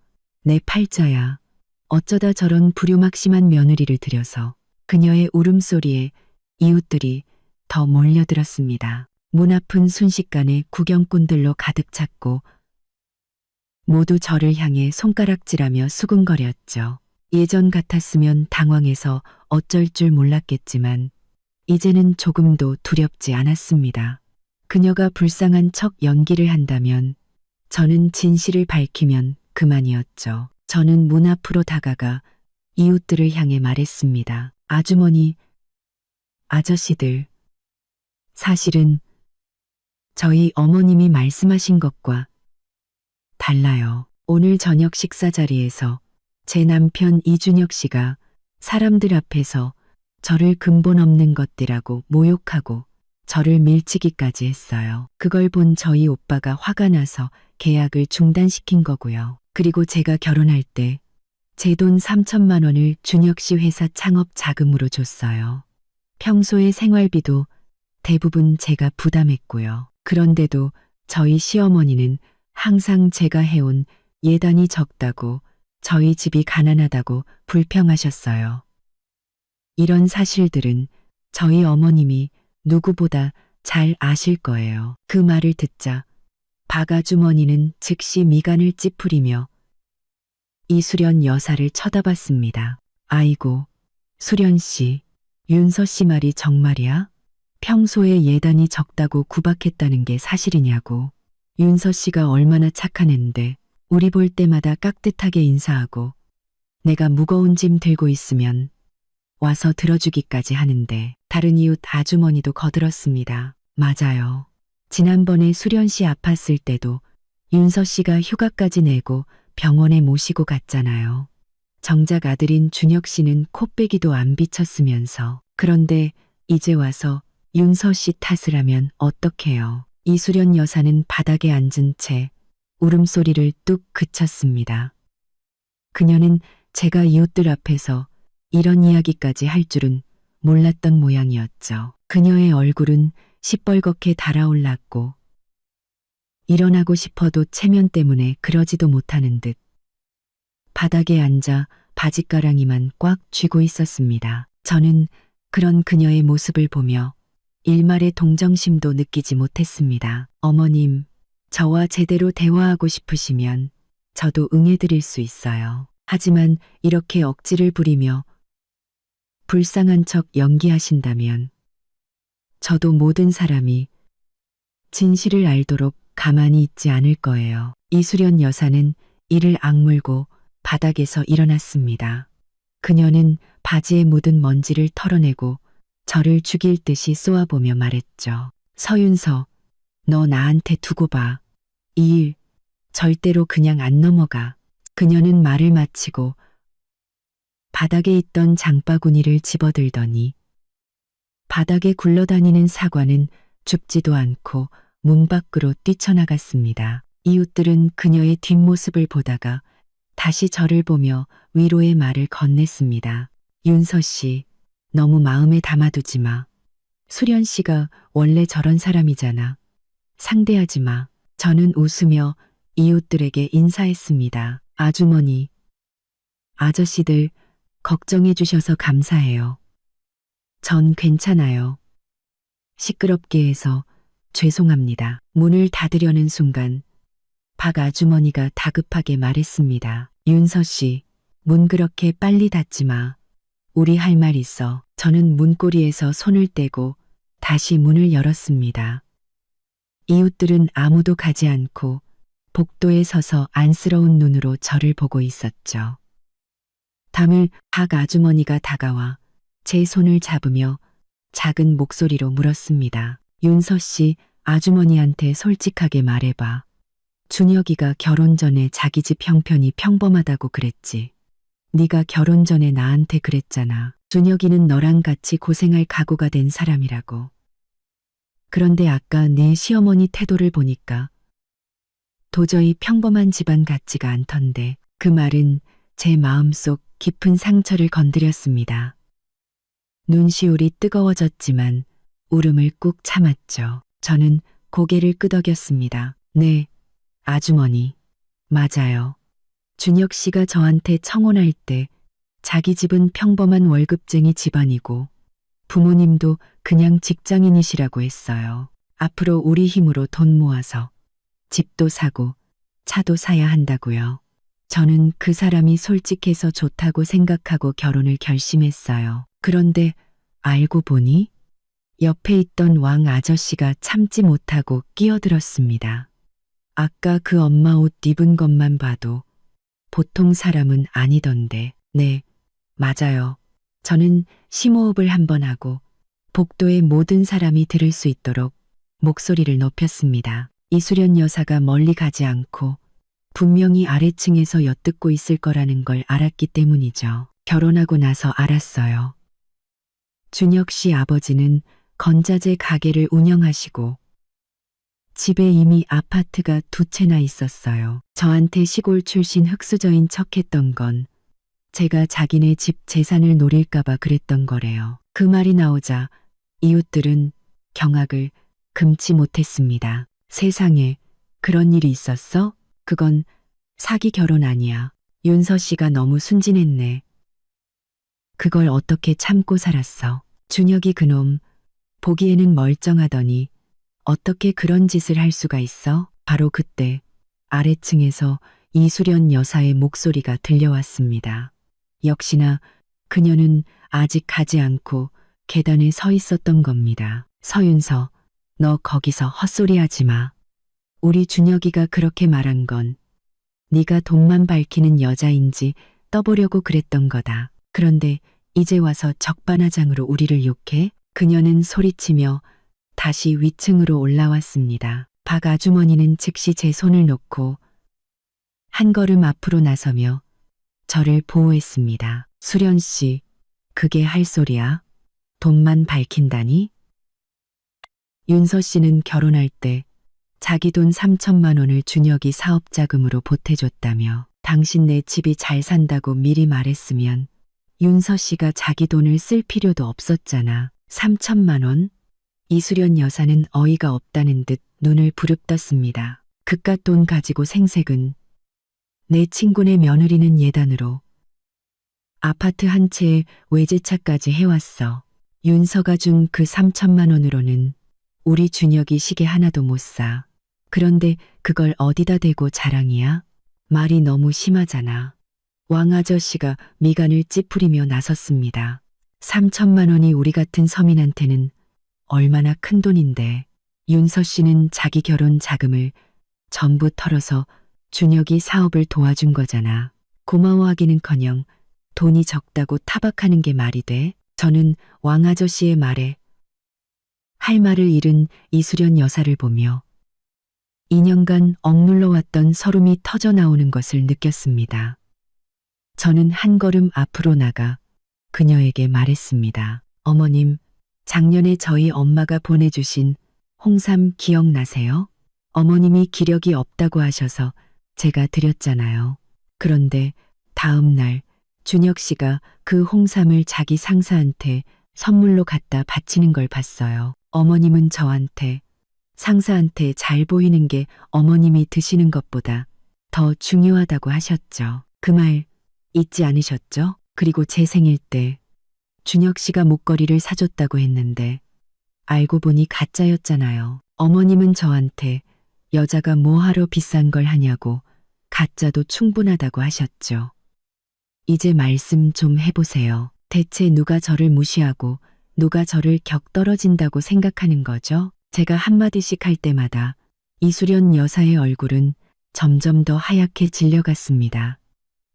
내 팔자야. 어쩌다 저런 불효막심한 며느리를 들여서. 그녀의 울음소리에 이웃들이 더 몰려들었습니다. 문 앞은 순식간에 구경꾼들로 가득 찼고 모두 저를 향해 손가락질하며 수군거렸죠. 예전 같았으면 당황해서 어쩔 줄 몰랐겠지만 이제는 조금도 두렵지 않았습니다. 그녀가 불쌍한 척 연기를 한다면 저는 진실을 밝히면 그만이었죠. 저는 문 앞으로 다가가 이웃들을 향해 말했습니다. 아주머니, 아저씨들, 사실은 저희 어머님이 말씀하신 것과 달라요. 오늘 저녁 식사 자리에서 제 남편 이준혁 씨가 사람들 앞에서 저를 근본 없는 것들이라고 모욕하고 저를 밀치기까지 했어요. 그걸 본 저희 오빠가 화가 나서 계약을 중단시킨 거고요. 그리고 제가 결혼할 때 제 돈 3천만 원을 준혁 씨 회사 창업 자금으로 줬어요. 평소의 생활비도 대부분 제가 부담했고요. 그런데도 저희 시어머니는 항상 제가 해온 예단이 적다고 저희 집이 가난하다고 불평하셨어요. 이런 사실들은 저희 어머님이 누구보다 잘 아실 거예요. 그 말을 듣자 박 아주머니는 즉시 미간을 찌푸리며 이수련 여사를 쳐다봤습니다. 아이고, 수련 씨, 윤서 씨 말이 정말이야? 평소에 예단이 적다고 구박했다는 게 사실이냐고. 윤서 씨가 얼마나 착한 앤데 우리 볼 때마다 깍듯하게 인사하고 내가 무거운 짐 들고 있으면 와서 들어주기까지 하는데. 다른 이웃 아주머니도 거들었습니다. 맞아요. 지난번에 수련 씨 아팠을 때도 윤서 씨가 휴가까지 내고 병원에 모시고 갔잖아요. 정작 아들인 준혁 씨는 코빼기도 안 비쳤으면서. 그런데 이제 와서 윤서 씨 탓을 하면 어떡해요. 이수련 여사는 바닥에 앉은 채 울음소리를 뚝 그쳤습니다. 그녀는 제가 이웃들 앞에서 이런 이야기까지 할 줄은 몰랐던 모양이었죠. 그녀의 얼굴은 시뻘겋게 달아올랐고 일어나고 싶어도 체면 때문에 그러지도 못하는 듯 바닥에 앉아 바짓가랑이만 꽉 쥐고 있었습니다. 저는 그런 그녀의 모습을 보며 일말의 동정심도 느끼지 못했습니다. 어머님, 저와 제대로 대화하고 싶으시면 저도 응해드릴 수 있어요. 하지만 이렇게 억지를 부리며 불쌍한 척 연기하신다면 저도 모든 사람이 진실을 알도록 가만히 있지 않을 거예요. 이수련 여사는 이를 악물고 바닥에서 일어났습니다. 그녀는 바지에 묻은 먼지를 털어내고 저를 죽일 듯이 쏘아보며 말했죠. 서윤서, 너 나한테 두고 봐. 이 일 절대로 그냥 안 넘어가. 그녀는 말을 마치고 바닥에 있던 장바구니를 집어들더니 바닥에 굴러다니는 사과는 줍지도 않고 문 밖으로 뛰쳐나갔습니다. 이웃들은 그녀의 뒷모습을 보다가 다시 저를 보며 위로의 말을 건넸습니다. 윤서 씨, 너무 마음에 담아두지 마. 수련 씨가 원래 저런 사람이잖아. 상대하지 마. 저는 웃으며 이웃들에게 인사했습니다. 아주머니, 아저씨들 걱정해 주셔서 감사해요. 전 괜찮아요. 시끄럽게 해서 죄송합니다. 문을 닫으려는 순간 박 아주머니가 다급하게 말했습니다. 윤서 씨, 문 그렇게 빨리 닫지 마. 우리 할 말 있어. 저는 문고리에서 손을 떼고 다시 문을 열었습니다. 이웃들은 아무도 가지 않고 복도에 서서 안쓰러운 눈으로 저를 보고 있었죠. 담을 박 아주머니가 다가와 제 손을 잡으며 작은 목소리로 물었습니다. 윤서 씨, 아주머니한테 솔직하게 말해봐. 준혁이가 결혼 전에 자기 집 형편이 평범하다고 그랬지. 네가 결혼 전에 나한테 그랬잖아. 준혁이는 너랑 같이 고생할 각오가 된 사람이라고. 그런데 아까 내 시어머니 태도를 보니까 도저히 평범한 집안 같지가 않던데. 그 말은 제 마음속 깊은 상처를 건드렸습니다. 눈시울이 뜨거워졌지만 울음을 꾹 참았죠. 저는 고개를 끄덕였습니다. 네, 아주머니. 맞아요. 준혁 씨가 저한테 청혼할 때 자기 집은 평범한 월급쟁이 집안이고 부모님도 그냥 직장인이시라고 했어요. 앞으로 우리 힘으로 돈 모아서 집도 사고 차도 사야 한다고요. 저는 그 사람이 솔직해서 좋다고 생각하고 결혼을 결심했어요. 그런데 알고 보니 옆에 있던 왕 아저씨가 참지 못하고 끼어들었습니다. 아까 그 엄마 옷 입은 것만 봐도 보통 사람은 아니던데. 네, 맞아요. 저는 심호흡을 한번 하고 복도의 모든 사람이 들을 수 있도록 목소리를 높였습니다. 이수련 여사가 멀리 가지 않고 분명히 아래층에서 엿듣고 있을 거라는 걸 알았기 때문이죠. 결혼하고 나서 알았어요. 준혁 씨 아버지는 건자재 가게를 운영하시고 집에 이미 아파트가 2채나 있었어요. 저한테 시골 출신 흙수저인 척했던 건 제가 자기네 집 재산을 노릴까봐 그랬던 거래요. 그 말이 나오자 이웃들은 경악을 금치 못했습니다. 세상에 그런 일이 있었어? 그건 사기 결혼 아니야. 윤서 씨가 너무 순진했네. 그걸 어떻게 참고 살았어. 준혁이 그놈 보기에는 멀쩡하더니 어떻게 그런 짓을 할 수가 있어? 바로 그때 아래층에서 이수련 여사의 목소리가 들려왔습니다. 역시나 그녀는 아직 가지 않고 계단에 서 있었던 겁니다. 서윤서, 너 거기서 헛소리하지 마. 우리 준혁이가 그렇게 말한 건 네가 돈만 밝히는 여자인지 떠보려고 그랬던 거다. 그런데 이제 와서 적반하장으로 우리를 욕해? 그녀는 소리치며 다시 위층으로 올라왔습니다. 박 아주머니는 즉시 제 손을 놓고 한 걸음 앞으로 나서며 저를 보호했습니다. 수련 씨, 그게 할 소리야? 돈만 밝힌다니? 윤서 씨는 결혼할 때 자기 돈 3천만 원을 준혁이 사업자금으로 보태줬다며 당신네 집이 잘 산다고 미리 말했으면 윤서 씨가 자기 돈을 쓸 필요도 없었잖아. 3천만 원? 이수련 여사는 어이가 없다는 듯 눈을 부릅떴습니다. 그깟 돈 가지고 생색은 내 친구네 며느리는 예단으로 아파트 한 채에 외제차까지 해왔어. 윤서가 준 그 3천만 원으로는 우리 준혁이 시계 하나도 못 사. 그런데 그걸 어디다 대고 자랑이야? 말이 너무 심하잖아. 왕 아저씨가 미간을 찌푸리며 나섰습니다. 3천만 원이 우리 같은 서민한테는 얼마나 큰 돈인데. 윤서 씨는 자기 결혼 자금을 전부 털어서 준혁이 사업을 도와준 거잖아. 고마워하기는커녕 돈이 적다고 타박하는 게 말이 돼? 저는 왕 아저씨의 말에 할 말을 잃은 이수련 여사를 보며 2년간 억눌러 왔던 서름이 터져 나오는 것을 느꼈습니다. 저는 한 걸음 앞으로 나가 그녀에게 말했습니다. 어머님, 작년에 저희 엄마가 보내주신 홍삼 기억나세요? 어머님이 기력이 없다고 하셔서 제가 드렸잖아요. 그런데 다음 날 준혁 씨가 그 홍삼을 자기 상사한테 선물로 갖다 바치는 걸 봤어요. 어머님은 저한테 상사한테 잘 보이는 게 어머님이 드시는 것보다 더 중요하다고 하셨죠. 그 말 잊지 않으셨죠? 그리고 제 생일 때 준혁 씨가 목걸이를 사줬다고 했는데 알고 보니 가짜였잖아요. 어머님은 저한테 여자가 뭐하러 비싼 걸 하냐고 가짜도 충분하다고 하셨죠. 이제 말씀 좀 해보세요. 대체 누가 저를 무시하고 누가 저를 격떨어진다고 생각하는 거죠? 제가 한마디씩 할 때마다 이수련 여사의 얼굴은 점점 더 하얗게 질려갔습니다.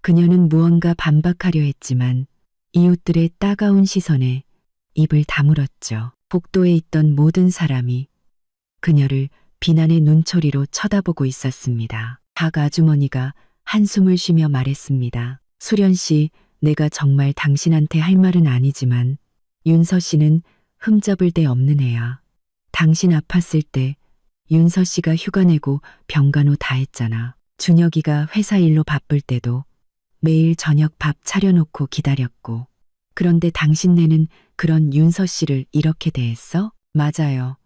그녀는 무언가 반박하려 했지만 이웃들의 따가운 시선에 입을 다물었죠. 복도에 있던 모든 사람이 그녀를 비난의 눈초리로 쳐다보고 있었습니다. 박 아주머니가 한숨을 쉬며 말했습니다. 수련 씨, 내가 정말 당신한테 할 말은 아니지만 윤서 씨는 흠잡을 데 없는 애야. 당신 아팠을 때 윤서 씨가 휴가 내고 병간호 다 했잖아. 준혁이가 회사 일로 바쁠 때도 매일 저녁 밥 차려놓고 기다렸고. 그런데 당신네는 그런 윤서 씨를 이렇게 대했어? 맞아요.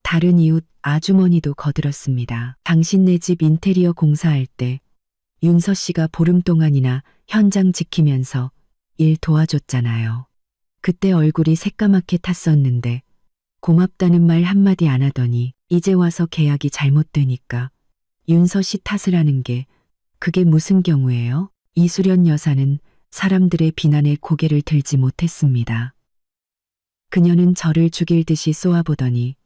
다른 이웃 아주머니도 거들었습니다. 당신네 집 인테리어 공사할 때 윤서 씨가 보름 동안이나 현장 지키면서 일 도와줬잖아요. 그때 얼굴이 새까맣게 탔었는데 고맙다는 말 한마디 안 하더니 이제 와서 계약이 잘못되니까 윤서 씨 탓을 하는 게 그게 무슨 경우예요? 이수련 여사는 사람들의 비난에 고개를 들지 못했습니다. 그녀는 저를 죽일 듯이 쏘아보더니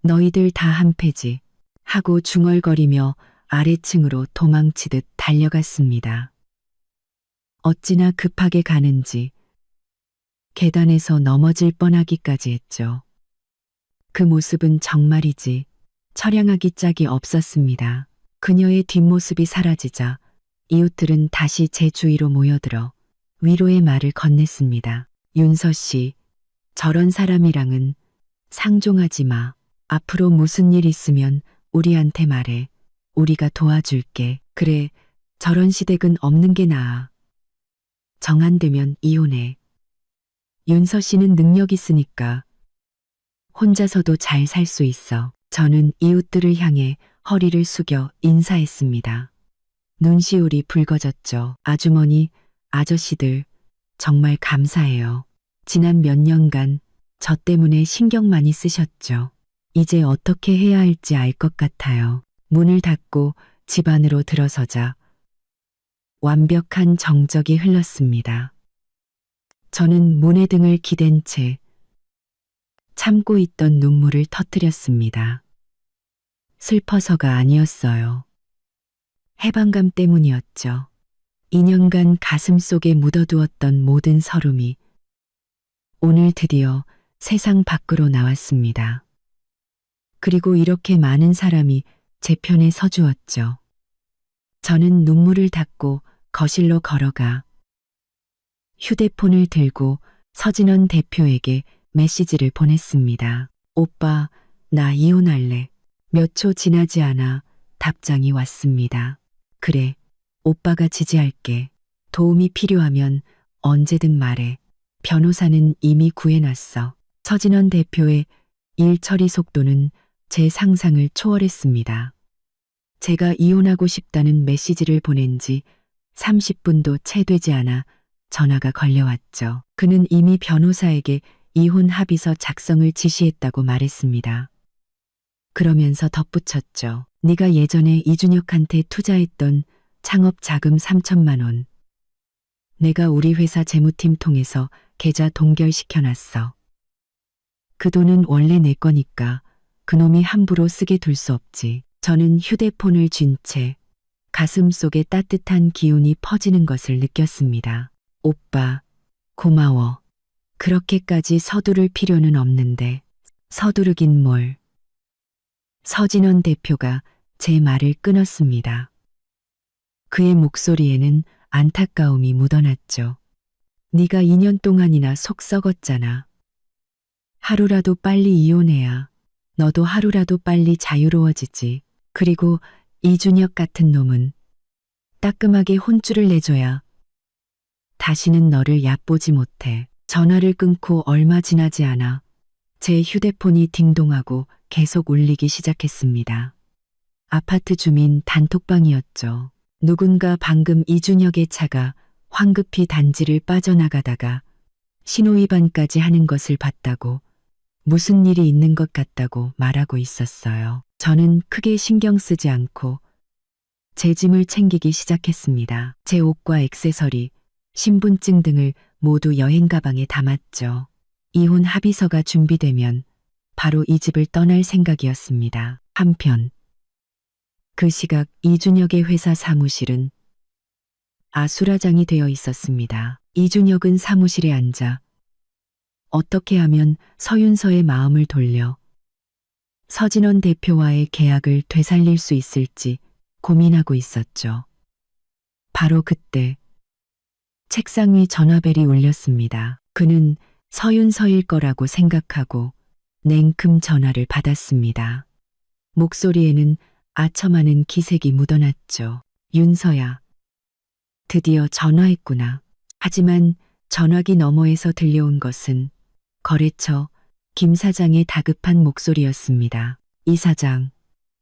너희들 다 한패지 하고 중얼거리며 아래층으로 도망치듯 달려갔습니다. 어찌나 급하게 가는지 계단에서 넘어질 뻔하기까지 했죠. 그 모습은 정말이지 처량하기 짝이 없었습니다. 그녀의 뒷모습이 사라지자 이웃들은 다시 제 주위로 모여들어 위로의 말을 건넸습니다. 윤서 씨, 저런 사람이랑은 상종하지 마. 앞으로 무슨 일 있으면 우리한테 말해. 우리가 도와줄게. 그래, 저런 시댁은 없는 게 나아. 정안 되면 이혼해. 윤서 씨는 능력 있으니까 혼자서도 잘 살 수 있어. 저는 이웃들을 향해 허리를 숙여 인사했습니다. 눈시울이 붉어졌죠. 아주머니, 아저씨들, 정말 감사해요. 지난 몇 년간 저 때문에 신경 많이 쓰셨죠. 이제 어떻게 해야 할지 알 것 같아요. 문을 닫고 집 안으로 들어서자 완벽한 정적이 흘렀습니다. 저는 문해등을 기댄 채 참고 있던 눈물을 터뜨렸습니다. 슬퍼서가 아니었어요. 해방감 때문이었죠. 2년간 가슴 속에 묻어두었던 모든 서름이 오늘 드디어 세상 밖으로 나왔습니다. 그리고 이렇게 많은 사람이 제 편에 서주었죠. 저는 눈물을 닦고 거실로 걸어가 휴대폰을 들고 서진원 대표에게 메시지를 보냈습니다. 오빠, 나 이혼할래. 몇 초 지나지 않아 답장이 왔습니다. 그래, 오빠가 지지할게. 도움이 필요하면 언제든 말해. 변호사는 이미 구해놨어. 서진원 대표의 일 처리 속도는 제 상상을 초월했습니다. 제가 이혼하고 싶다는 메시지를 보낸 지 30분도 채 되지 않아 전화가 걸려왔죠. 그는 이미 변호사에게 이혼 합의서 작성을 지시했다고 말했습니다. 그러면서 덧붙였죠. 네가 예전에 이준혁한테 투자했던 창업 자금 3천만 원. 내가 우리 회사 재무팀 통해서 계좌 동결시켜놨어. 그 돈은 원래 내 거니까 그놈이 함부로 쓰게 둘 수 없지. 저는 휴대폰을 쥔 채 가슴 속에 따뜻한 기운이 퍼지는 것을 느꼈습니다. 오빠, 고마워. 그렇게까지 서두를 필요는 없는데. 서두르긴 뭘. 서진원 대표가 제 말을 끊었습니다. 그의 목소리에는 안타까움이 묻어났죠. 네가 2년 동안이나 속 썩었잖아. 하루라도 빨리 이혼해야 너도 하루라도 빨리 자유로워지지. 그리고 이준혁 같은 놈은 따끔하게 혼쭐을 내줘야 다시는 너를 얕보지 못해. 전화를 끊고 얼마 지나지 않아 제 휴대폰이 딩동하고 계속 울리기 시작했습니다. 아파트 주민 단톡방이었죠. 누군가 방금 이준혁의 차가 황급히 단지를 빠져나가다가 신호위반까지 하는 것을 봤다고 무슨 일이 있는 것 같다고 말하고 있었어요. 저는 크게 신경 쓰지 않고 제 짐을 챙기기 시작했습니다. 제 옷과 액세서리, 신분증 등을 모두 여행 가방에 담았죠. 이혼 합의서가 준비되면 바로 이 집을 떠날 생각이었습니다. 한편 그 시각 이준혁의 회사 사무실은 아수라장이 되어 있었습니다. 이준혁은 사무실에 앉아 어떻게 하면 서윤서의 마음을 돌려 서진원 대표와의 계약을 되살릴 수 있을지 고민하고 있었죠. 바로 그때 책상 위 전화벨이 울렸습니다. 그는 서윤서일 거라고 생각하고 냉큼 전화를 받았습니다. 목소리에는 아첨하는 기색이 묻어났죠. 윤서야, 드디어 전화했구나. 하지만 전화기 너머에서 들려온 것은 거래처 김 사장의 다급한 목소리였습니다. 이 사장,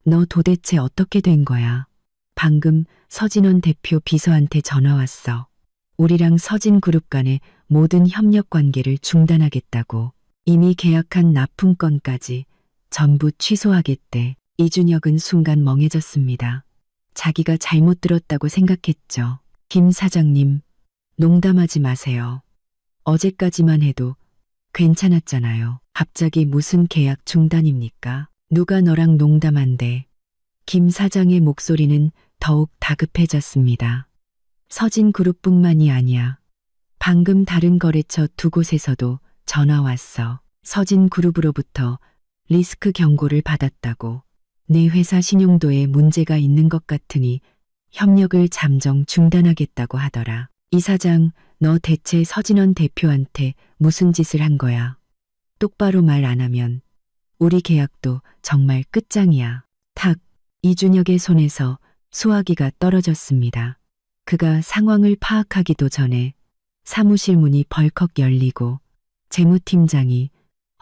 너 도대체 어떻게 된 거야? 방금 서진원 대표 비서한테 전화 왔어. 우리랑 서진그룹 간의 모든 협력 관계를 중단하겠다고. 이미 계약한 납품건까지 전부 취소하겠대. 이준혁은 순간 멍해졌습니다. 자기가 잘못 들었다고 생각했죠. 김 사장님, 농담하지 마세요. 어제까지만 해도 괜찮았잖아요. 갑자기 무슨 계약 중단입니까? 누가 너랑 농담한대. 김 사장의 목소리는 더욱 다급해졌습니다. 서진그룹뿐만이 아니야. 방금 다른 거래처 두 곳에서도 전화 왔어. 서진그룹으로부터 리스크 경고를 받았다고. 내 회사 신용도에 문제가 있는 것 같으니 협력을 잠정 중단하겠다고 하더라. 이사장, 너 대체 서진원 대표한테 무슨 짓을 한 거야? 똑바로 말 안 하면 우리 계약도 정말 끝장이야. 탁, 이준혁의 손에서 수화기가 떨어졌습니다. 그가 상황을 파악하기도 전에 사무실 문이 벌컥 열리고 재무팀장이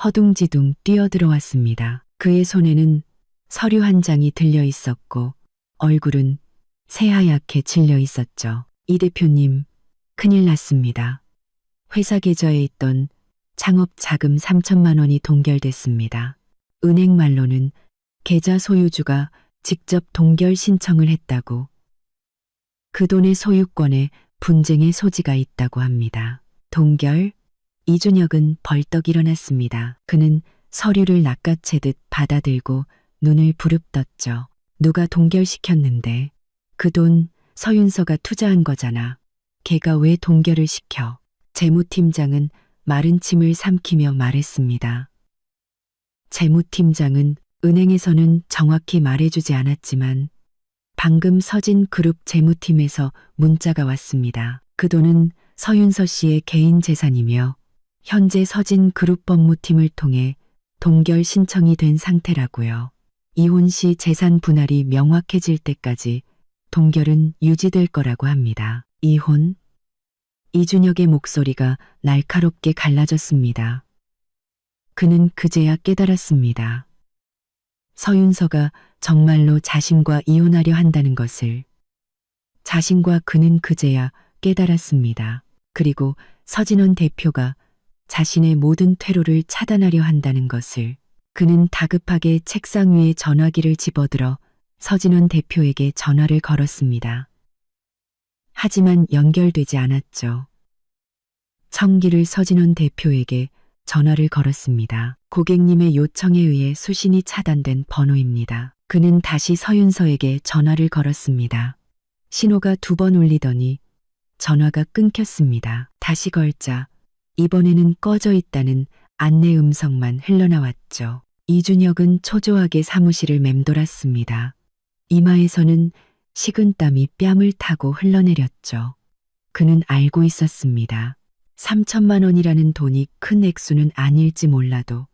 허둥지둥 뛰어들어왔습니다. 그의 손에는 서류 한 장이 들려 있었고 얼굴은 새하얗게 질려 있었죠. 이 대표님, 큰일 났습니다. 회사 계좌에 있던 창업 자금 3천만 원이 동결됐습니다. 은행 말로는 계좌 소유주가 직접 동결 신청을 했다고. 그 돈의 소유권에 분쟁의 소지가 있다고 합니다. 동결? 이준혁은 벌떡 일어났습니다. 그는 서류를 낚아채듯 받아들고 눈을 부릅떴죠. 누가 동결시켰는데? 그 돈 서윤서가 투자한 거잖아. 걔가 왜 동결을 시켜? 재무팀장은 마른 침을 삼키며 말했습니다. 재무팀장은 은행에서는 정확히 말해주지 않았지만 방금 서진 그룹 재무팀에서 문자가 왔습니다. 그 돈은 서윤서 씨의 개인 재산이며 현재 서진 그룹 법무팀을 통해 동결 신청이 된 상태라고요. 이혼 시 재산 분할이 명확해질 때까지 동결은 유지될 거라고 합니다. 이혼? 이준혁의 목소리가 날카롭게 갈라졌습니다. 그는 그제야 깨달았습니다. 서윤서가 정말로 자신과 이혼하려 한다는 것을. 자신과 그는 그제야 깨달았습니다. 그리고 서진원 대표가 자신의 모든 퇴로를 차단하려 한다는 것을. 그는 다급하게 책상 위에 전화기를 집어들어 서진원 대표에게 전화를 걸었습니다. 하지만 연결되지 않았죠. 청기를 서진원 대표에게 전화를 걸었습니다. 고객님의 요청에 의해 수신이 차단된 번호입니다. 그는 다시 서윤서에게 전화를 걸었습니다. 신호가 2번 울리더니 전화가 끊겼습니다. 다시 걸자 이번에는 꺼져 있다는 안내 음성만 흘러나왔죠. 이준혁은 초조하게 사무실을 맴돌았습니다. 이마에서는 식은땀이 뺨을 타고 흘러내렸죠. 그는 알고 있었습니다. 3천만 원이라는 돈이 큰 액수는 아닐지 몰라도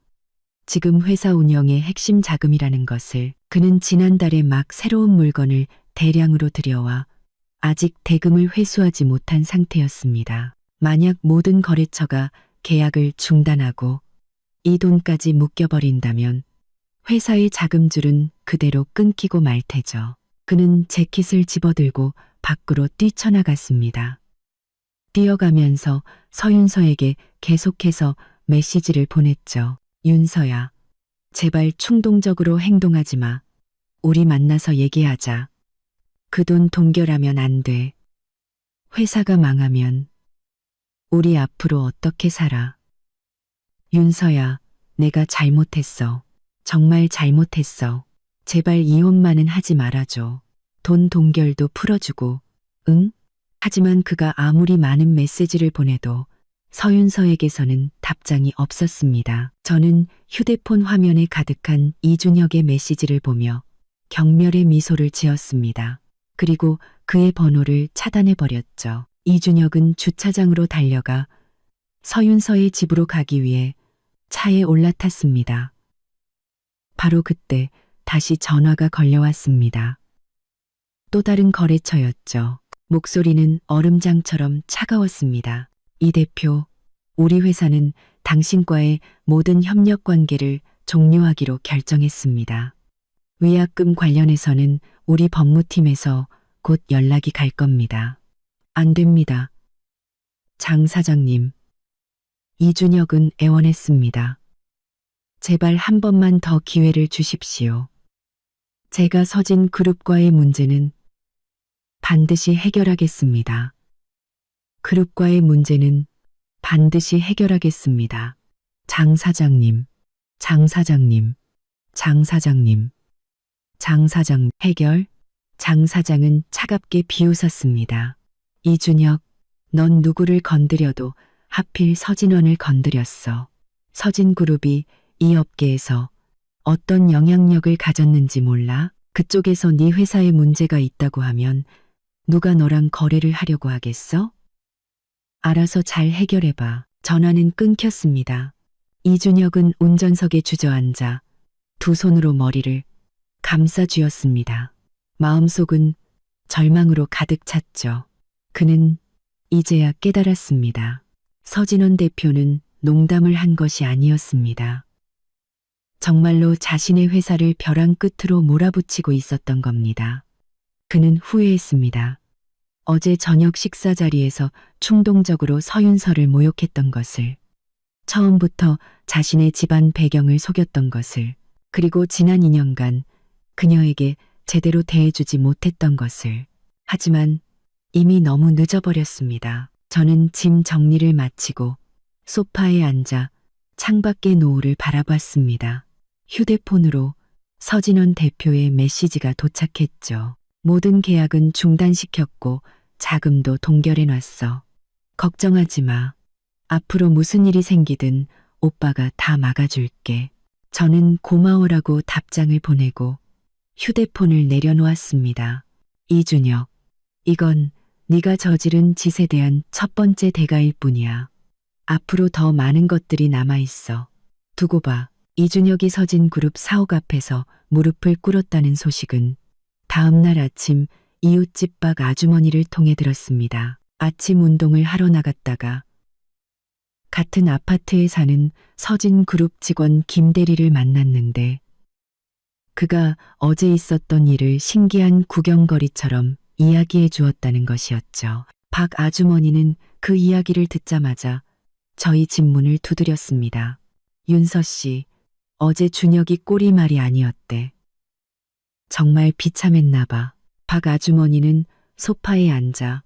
지금 회사 운영의 핵심 자금이라는 것을. 그는 지난달에 막 새로운 물건을 대량으로 들여와 아직 대금을 회수하지 못한 상태였습니다. 만약 모든 거래처가 계약을 중단하고 이 돈까지 묶여버린다면 회사의 자금줄은 그대로 끊기고 말 테죠. 그는 재킷을 집어들고 밖으로 뛰쳐나갔습니다. 뛰어가면서 서윤서에게 계속해서 메시지를 보냈죠. 윤서야, 제발 충동적으로 행동하지 마. 우리 만나서 얘기하자. 그 돈 동결하면 안 돼. 회사가 망하면 우리 앞으로 어떻게 살아? 윤서야, 내가 잘못했어. 정말 잘못했어. 제발 이혼만은 하지 말아줘. 돈 동결도 풀어주고, 응? 하지만 그가 아무리 많은 메시지를 보내도 서윤서에게서는 답장이 없었습니다. 저는 휴대폰 화면에 가득한 이준혁의 메시지를 보며 경멸의 미소를 지었습니다. 그리고 그의 번호를 차단해버렸죠. 이준혁은 주차장으로 달려가 서윤서의 집으로 가기 위해 차에 올라탔습니다. 바로 그때 다시 전화가 걸려왔습니다. 또 다른 거래처였죠. 목소리는 얼음장처럼 차가웠습니다. 이 대표, 우리 회사는 당신과의 모든 협력 관계를 종료하기로 결정했습니다. 위약금 관련해서는 우리 법무팀에서 곧 연락이 갈 겁니다. 안 됩니다. 장 사장님. 이준혁은 애원했습니다. 제발 한 번만 더 기회를 주십시오. 제가 서진 그룹과의 문제는 반드시 해결하겠습니다. 그룹과의 문제는 반드시 해결하겠습니다. 장 사장님, 장 사장님, 장 사장님, 장 사장 해결? 장 사장은 차갑게 비웃었습니다. 이준혁, 넌 누구를 건드려도 하필 서진원을 건드렸어. 서진그룹이 이 업계에서 어떤 영향력을 가졌는지 몰라? 그쪽에서 네 회사에 문제가 있다고 하면 누가 너랑 거래를 하려고 하겠어? 알아서 잘 해결해봐. 전화는 끊겼습니다. 이준혁은 운전석에 주저앉아 두 손으로 머리를 감싸 쥐었습니다. 마음속은 절망으로 가득 찼죠. 그는 이제야 깨달았습니다. 서진원 대표는 농담을 한 것이 아니었습니다. 정말로 자신의 회사를 벼랑 끝으로 몰아붙이고 있었던 겁니다. 그는 후회했습니다. 어제 저녁 식사 자리에서 충동적으로 서윤서를 모욕했던 것을, 처음부터 자신의 집안 배경을 속였던 것을, 그리고 지난 2년간 그녀에게 제대로 대해주지 못했던 것을. 하지만 이미 너무 늦어버렸습니다. 저는 짐 정리를 마치고 소파에 앉아 창밖의 노을을 바라봤습니다. 휴대폰으로 서진원 대표의 메시지가 도착했죠. 모든 계약은 중단시켰고 자금도 동결해놨어. 걱정하지 마. 앞으로 무슨 일이 생기든 오빠가 다 막아줄게. 저는 고마워라고 답장을 보내고 휴대폰을 내려놓았습니다. 이준혁, 이건 네가 저지른 짓에 대한 첫 번째 대가일 뿐이야. 앞으로 더 많은 것들이 남아있어. 두고 봐. 이준혁이 서진그룹 사옥 앞에서 무릎을 꿇었다는 소식은 다음 날 아침 이웃집 박 아주머니를 통해 들었습니다. 아침 운동을 하러 나갔다가 같은 아파트에 사는 서진그룹 직원 김대리를 만났는데 그가 어제 있었던 일을 신기한 구경거리처럼 이야기해 주었다는 것이었죠. 박 아주머니는 그 이야기를 듣자마자 저희 집 문을 두드렸습니다. 윤서 씨, 어제 준혁이 꼴이 말이 아니었대. 정말 비참했나 봐. 박 아주머니는 소파에 앉아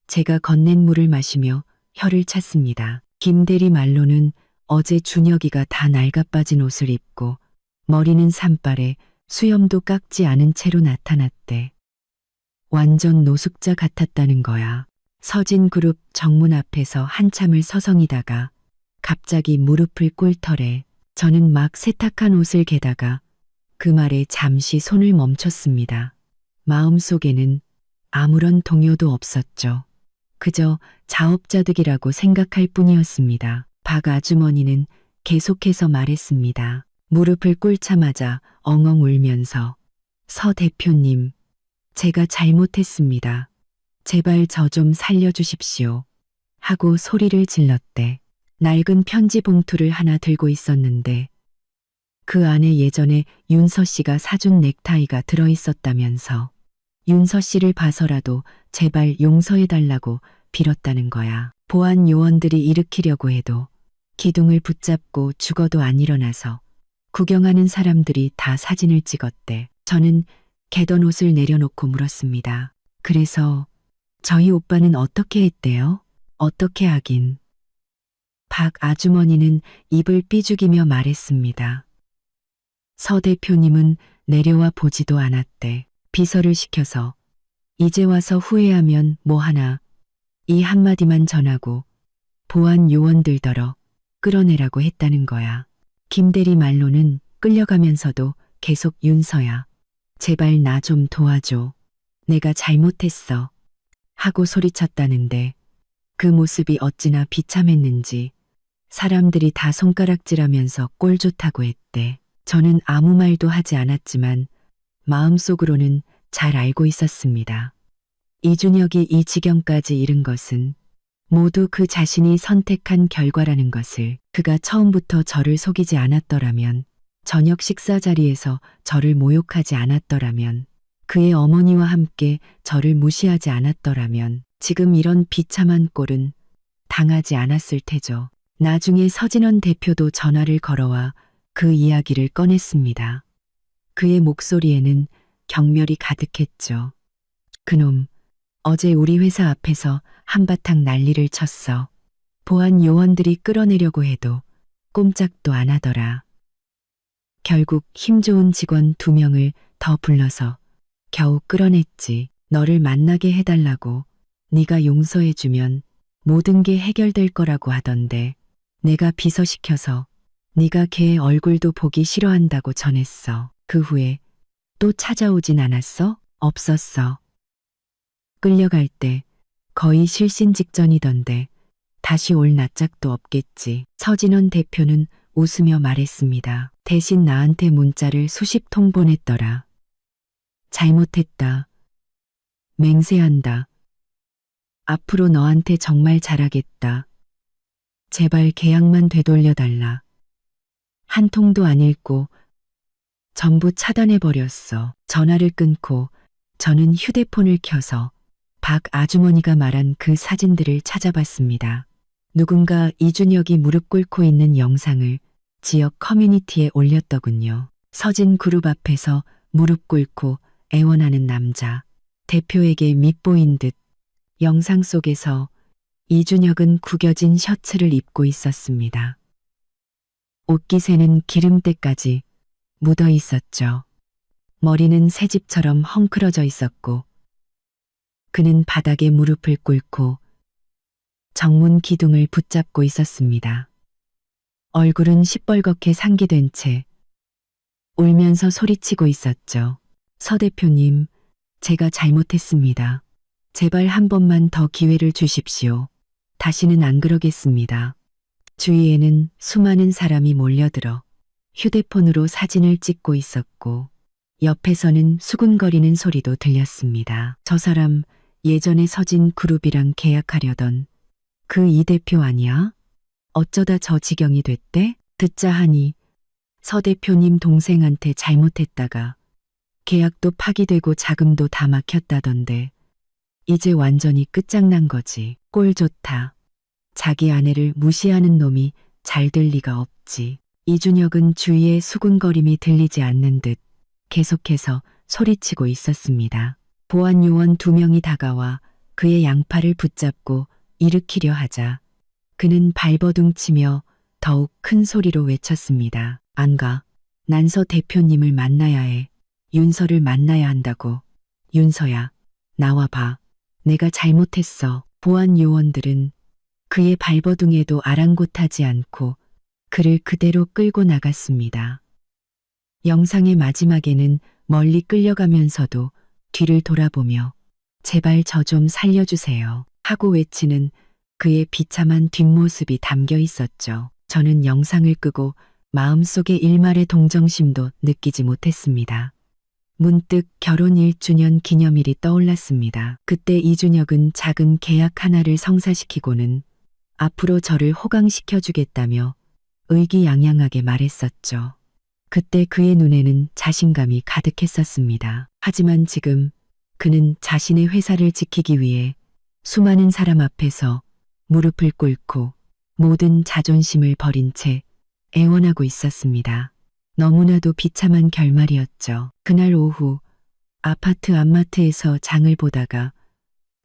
제가 건넨 물을 마시며 혀를 찼습니다. 김대리 말로는 어제 준혁이가 다 낡아빠진 옷을 입고 머리는 산발에 수염도 깎지 않은 채로 나타났대. 완전 노숙자 같았다는 거야. 서진그룹 정문 앞에서 한참을 서성이다가 갑자기 무릎을 꿇더래. 저는 막 세탁한 옷을 개다가 그 말에 잠시 손을 멈췄습니다. 마음속에는 아무런 동요도 없었죠. 그저 자업자득이라고 생각할 뿐이었습니다. 박 아주머니는 계속해서 말했습니다. 무릎을 꿇자마자 엉엉 울면서 서 대표님, 제가 잘못했습니다. 제발 저 좀 살려주십시오. 하고 소리를 질렀대. 낡은 편지 봉투를 하나 들고 있었는데 그 안에 예전에 윤서 씨가 사준 넥타이가 들어있었다면서 윤서 씨를 봐서라도 제발 용서해달라고 빌었다는 거야. 보안 요원들이 일으키려고 해도 기둥을 붙잡고 죽어도 안 일어나서 구경하는 사람들이 다 사진을 찍었대. 저는 개던 옷을 내려놓고 물었습니다. 그래서 저희 오빠는 어떻게 했대요? 어떻게 하긴. 박 아주머니는 입을 삐죽이며 말했습니다. 서 대표님은 내려와 보지도 않았대. 비서를 시켜서 이제 와서 후회하면 뭐하나 이 한마디만 전하고 보안 요원들더러 끌어내라고 했다는 거야. 김대리 말로는 끌려가면서도 계속 윤서야. 제발 나 좀 도와줘. 내가 잘못했어. 하고 소리쳤다는데 그 모습이 어찌나 비참했는지 사람들이 다 손가락질하면서 꼴 좋다고 했대. 저는 아무 말도 하지 않았지만 마음속으로는 잘 알고 있었습니다. 이준혁이 이 지경까지 이른 것은 모두 그 자신이 선택한 결과라는 것을. 그가 처음부터 저를 속이지 않았더라면, 저녁 식사 자리에서 저를 모욕하지 않았더라면, 그의 어머니와 함께 저를 무시하지 않았더라면 지금 이런 비참한 꼴은 당하지 않았을 테죠. 나중에 서진원 대표도 전화를 걸어와 그 이야기를 꺼냈습니다. 그의 목소리에는 경멸이 가득했죠. 그놈, 어제 우리 회사 앞에서 한바탕 난리를 쳤어. 보안 요원들이 끌어내려고 해도 꼼짝도 안 하더라. 결국 힘 좋은 직원 2명을 더 불러서 겨우 끌어냈지. 너를 만나게 해달라고. 네가 용서해주면 모든 게 해결될 거라고 하던데 내가 비서시켜서 네가 걔 얼굴도 보기 싫어한다고 전했어. 그 후에 또 찾아오진 않았어? 없었어. 끌려갈 때 거의 실신 직전이던데 다시 올 낯짝도 없겠지. 서진원 대표는 웃으며 말했습니다. 대신 나한테 문자를 수십 통 보냈더라. 잘못했다. 맹세한다. 앞으로 너한테 정말 잘하겠다. 제발 계약만 되돌려달라. 한 통도 안 읽고 전부 차단해버렸어. 전화를 끊고 저는 휴대폰을 켜서 박 아주머니가 말한 그 사진들을 찾아봤습니다. 누군가 이준혁이 무릎 꿇고 있는 영상을 지역 커뮤니티에 올렸더군요. 서진 그룹 앞에서 무릎 꿇고 애원하는 남자. 대표에게 밉보인 듯 영상 속에서 이준혁은 구겨진 셔츠를 입고 있었습니다. 옷깃에는 기름때까지 묻어 있었죠. 머리는 새집처럼 헝클어져 있었고 그는 바닥에 무릎을 꿇고 정문 기둥을 붙잡고 있었습니다. 얼굴은 시뻘겋게 상기된 채 울면서 소리치고 있었죠. 서 대표님, 제가 잘못했습니다. 제발 한 번만 더 기회를 주십시오. 다시는 안 그러겠습니다. 주위에는 수많은 사람이 몰려들어 휴대폰으로 사진을 찍고 있었고 옆에서는 수군거리는 소리도 들렸습니다. 저 사람 예전에 서진 그룹이랑 계약하려던 그 이 대표 아니야? 어쩌다 저 지경이 됐대? 듣자 하니 서 대표님 동생한테 잘못했다가 계약도 파기되고 자금도 다 막혔다던데 이제 완전히 끝장난 거지. 꼴 좋다. 자기 아내를 무시하는 놈이 잘 될 리가 없지. 이준혁은 주위에 수군거림이 들리지 않는 듯 계속해서 소리치고 있었습니다. 보안 요원 2명이 다가와 그의 양팔을 붙잡고 일으키려 하자 그는 발버둥치며 더욱 큰 소리로 외쳤습니다. 안 가. 난 서 대표님을 만나야 해. 윤서를 만나야 한다고. 윤서야, 나와봐. 내가 잘못했어. 보안 요원들은 그의 발버둥에도 아랑곳하지 않고 그를 그대로 끌고 나갔습니다. 영상의 마지막에는 멀리 끌려가면서도 뒤를 돌아보며 제발 저 좀 살려주세요 하고 외치는 그의 비참한 뒷모습이 담겨 있었죠. 저는 영상을 끄고 마음속에 일말의 동정심도 느끼지 못했습니다. 문득 결혼 1주년 기념일이 떠올랐습니다. 그때 이준혁은 작은 계약 하나를 성사시키고는 앞으로 저를 호강시켜주겠다며 의기양양하게 말했었죠. 그때 그의 눈에는 자신감이 가득했었습니다. 하지만 지금 그는 자신의 회사를 지키기 위해 수많은 사람 앞에서 무릎을 꿇고 모든 자존심을 버린 채 애원하고 있었습니다. 너무나도 비참한 결말이었죠. 그날 오후 아파트 앞마트에서 장을 보다가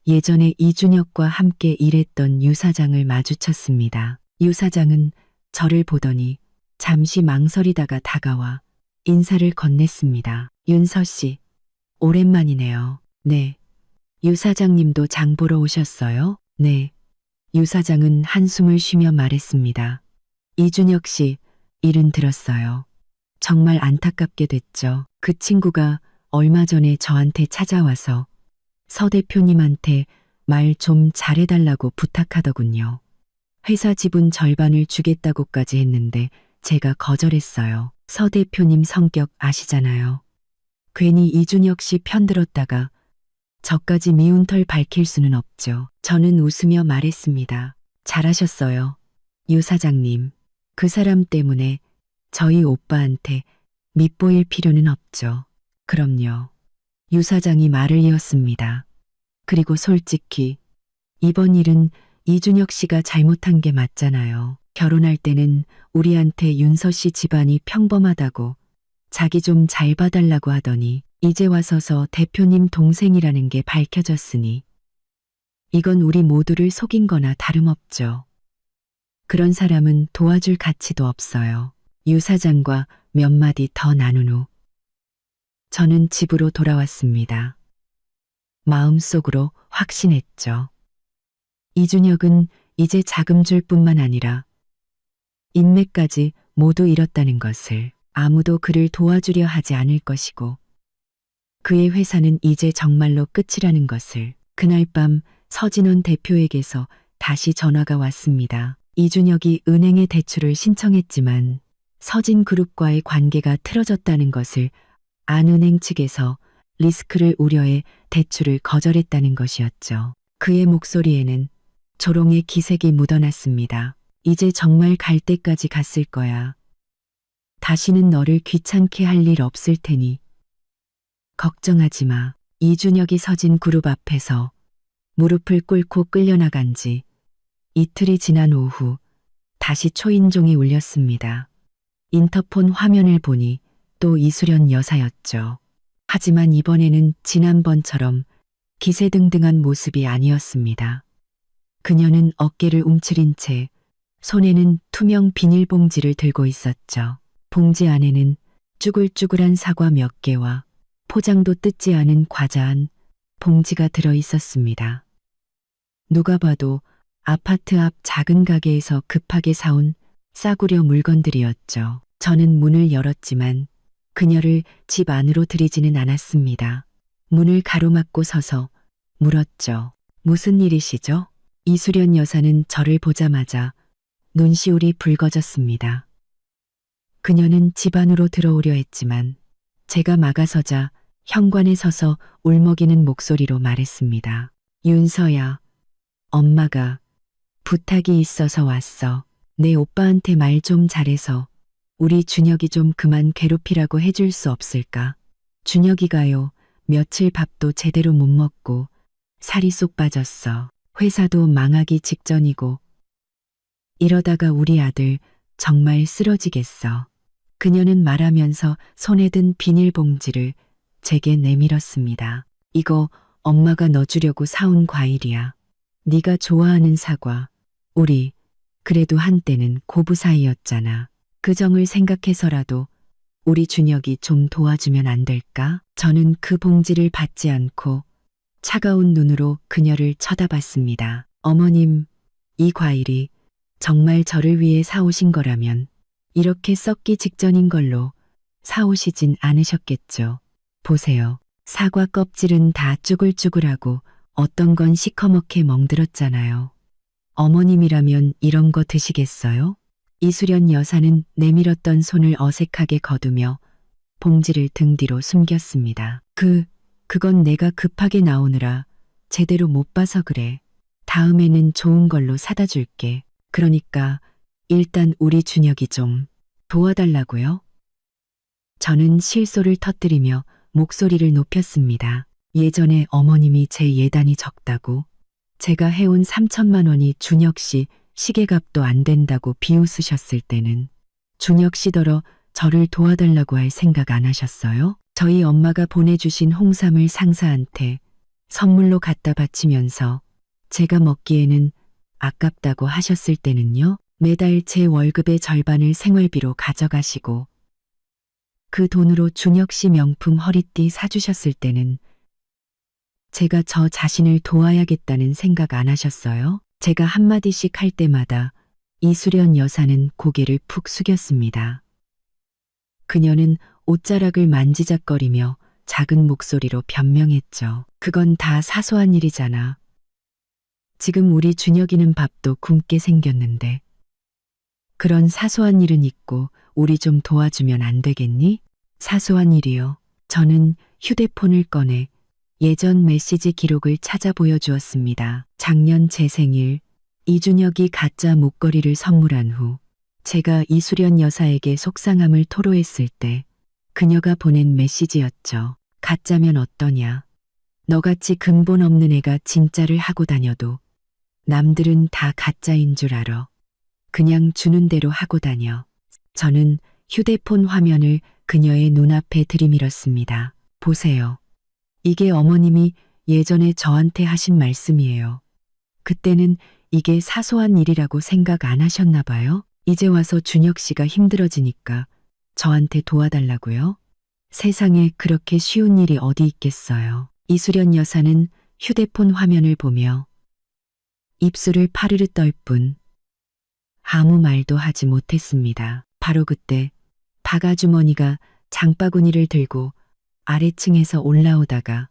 예전에 이준혁과 함께 일했던 유 사장을 마주쳤습니다. 유 사장은 저를 보더니 잠시 망설이다가 다가와 인사를 건넸습니다. 윤서 씨, 오랜만이네요. 네. 유 사장님도 장 보러 오셨어요? 네. 유 사장은 한숨을 쉬며 말했습니다. 이준혁 씨, 일은 들었어요. 정말 안타깝게 됐죠. 그 친구가 얼마 전에 저한테 찾아와서 서 대표님한테 말 좀 잘해달라고 부탁하더군요. 회사 지분 절반을 주겠다고까지 했는데 제가 거절했어요. 서 대표님 성격 아시잖아요. 괜히 이준혁 씨 편들었다가 저까지 미운 털 밝힐 수는 없죠. 저는 웃으며 말했습니다. 잘하셨어요. 유 사장님. 그 사람 때문에 저희 오빠한테 밉보일 필요는 없죠. 그럼요. 유 사장이 말을 이었습니다. 그리고 솔직히 이번 일은 이준혁 씨가 잘못한 게 맞잖아요. 결혼할 때는 우리한테 윤서 씨 집안이 평범하다고 자기 좀 잘 봐달라고 하더니 이제 와서서 대표님 동생이라는 게 밝혀졌으니 이건 우리 모두를 속인 거나 다름없죠. 그런 사람은 도와줄 가치도 없어요. 유 사장과 몇 마디 더 나눈 후 저는 집으로 돌아왔습니다. 마음속으로 확신했죠. 이준혁은 이제 자금 줄 뿐만 아니라 인맥까지 모두 잃었다는 것을, 아무도 그를 도와주려 하지 않을 것이고 그의 회사는 이제 정말로 끝이라는 것을. 그날 밤 서진원 대표에게서 다시 전화가 왔습니다. 이준혁이 은행에 대출을 신청했지만 서진그룹과의 관계가 틀어졌다는 것을 안 은행 측에서 리스크를 우려해 대출을 거절했다는 것이었죠. 그의 목소리에는 조롱의 기색이 묻어났습니다. 이제 정말 갈 때까지 갔을 거야. 다시는 너를 귀찮게 할 일 없을 테니 걱정하지 마. 이준혁이 서진그룹 앞에서 무릎을 꿇고 끌려나간 지 이틀이 지난 오후 다시 초인종이 울렸습니다. 인터폰 화면을 보니 또 이수련 여사였죠. 하지만 이번에는 지난번처럼 기세등등한 모습이 아니었습니다. 그녀는 어깨를 움츠린 채 손에는 투명 비닐봉지를 들고 있었죠. 봉지 안에는 쭈글쭈글한 사과 몇 개와 포장도 뜯지 않은 과자 한 봉지가 들어 있었습니다. 누가 봐도 아파트 앞 작은 가게에서 급하게 사온 싸구려 물건들이었죠. 저는 문을 열었지만 그녀를 집 안으로 들이지는 않았습니다. 문을 가로막고 서서 물었죠. 무슨 일이시죠? 이수련 여사는 저를 보자마자 눈시울이 붉어졌습니다. 그녀는 집 안으로 들어오려 했지만 제가 막아서자 현관에 서서 울먹이는 목소리로 말했습니다. 윤서야, 엄마가 부탁이 있어서 왔어. 내 오빠한테 말 좀 잘해서 우리 준혁이 좀 그만 괴롭히라고 해줄 수 없을까? 준혁이가요, 며칠 밥도 제대로 못 먹고 살이 쏙 빠졌어. 회사도 망하기 직전이고 이러다가 우리 아들 정말 쓰러지겠어. 그녀는 말하면서 손에 든 비닐봉지를 제게 내밀었습니다. 이거 엄마가 너 주려고 사온 과일이야. 네가 좋아하는 사과. 우리 그래도 한때는 고부 사이였잖아. 그 정을 생각해서라도 우리 준혁이 좀 도와주면 안 될까? 저는 그 봉지를 받지 않고 차가운 눈으로 그녀를 쳐다봤습니다. 어머님, 이 과일이 정말 저를 위해 사오신 거라면 이렇게 썩기 직전인 걸로 사오시진 않으셨겠죠. 보세요. 사과 껍질은 다 쭈글쭈글하고 어떤 건 시커멓게 멍들었잖아요. 어머님이라면 이런 거 드시겠어요? 이수련 여사는 내밀었던 손을 어색하게 거두며 봉지를 등 뒤로 숨겼습니다. 그건 내가 급하게 나오느라 제대로 못 봐서 그래. 다음에는 좋은 걸로 사다 줄게. 그러니까 일단 우리 준혁이 좀 도와달라고요? 저는 실소를 터뜨리며 목소리를 높였습니다. 예전에 어머님이 제 예단이 적다고 제가 해온 3천만 원이 준혁 씨 시계값도 안 된다고 비웃으셨을 때는 준혁 씨더러 저를 도와달라고 할 생각 안 하셨어요? 저희 엄마가 보내주신 홍삼을 상사한테 선물로 갖다 바치면서 제가 먹기에는 아깝다고 하셨을 때는요. 매달 제 월급의 절반을 생활비로 가져가시고 그 돈으로 준혁 씨 명품 허리띠 사주셨을 때는 제가 저 자신을 도와야겠다는 생각 안 하셨어요? 제가 한마디씩 할 때마다 이수련 여사는 고개를 푹 숙였습니다. 그녀는 옷자락을 만지작거리며 작은 목소리로 변명했죠. 그건 다 사소한 일이잖아. 지금 우리 준혁이는 밥도 굶게 생겼는데. 그런 사소한 일은 있고 우리 좀 도와주면 안 되겠니? 사소한 일이요. 저는 휴대폰을 꺼내 예전 메시지 기록을 찾아 보여주었습니다. 작년 제 생일, 이준혁이 가짜 목걸이를 선물한 후 제가 이수련 여사에게 속상함을 토로했을 때 그녀가 보낸 메시지였죠. 가짜면 어떠냐. 너같이 근본 없는 애가 진짜를 하고 다녀도 남들은 다 가짜인 줄 알아. 그냥 주는 대로 하고 다녀. 저는 휴대폰 화면을 그녀의 눈앞에 들이밀었습니다. 보세요. 이게 어머님이 예전에 저한테 하신 말씀이에요. 그때는 이게 사소한 일이라고 생각 안 하셨나 봐요. 이제 와서 준혁 씨가 힘들어지니까 저한테 도와달라고요? 세상에 그렇게 쉬운 일이 어디 있겠어요. 이수련 여사는 휴대폰 화면을 보며 입술을 파르르 떨 뿐 아무 말도 하지 못했습니다. 바로 그때 박 아주머니가 장바구니를 들고 아래층에서 올라오다가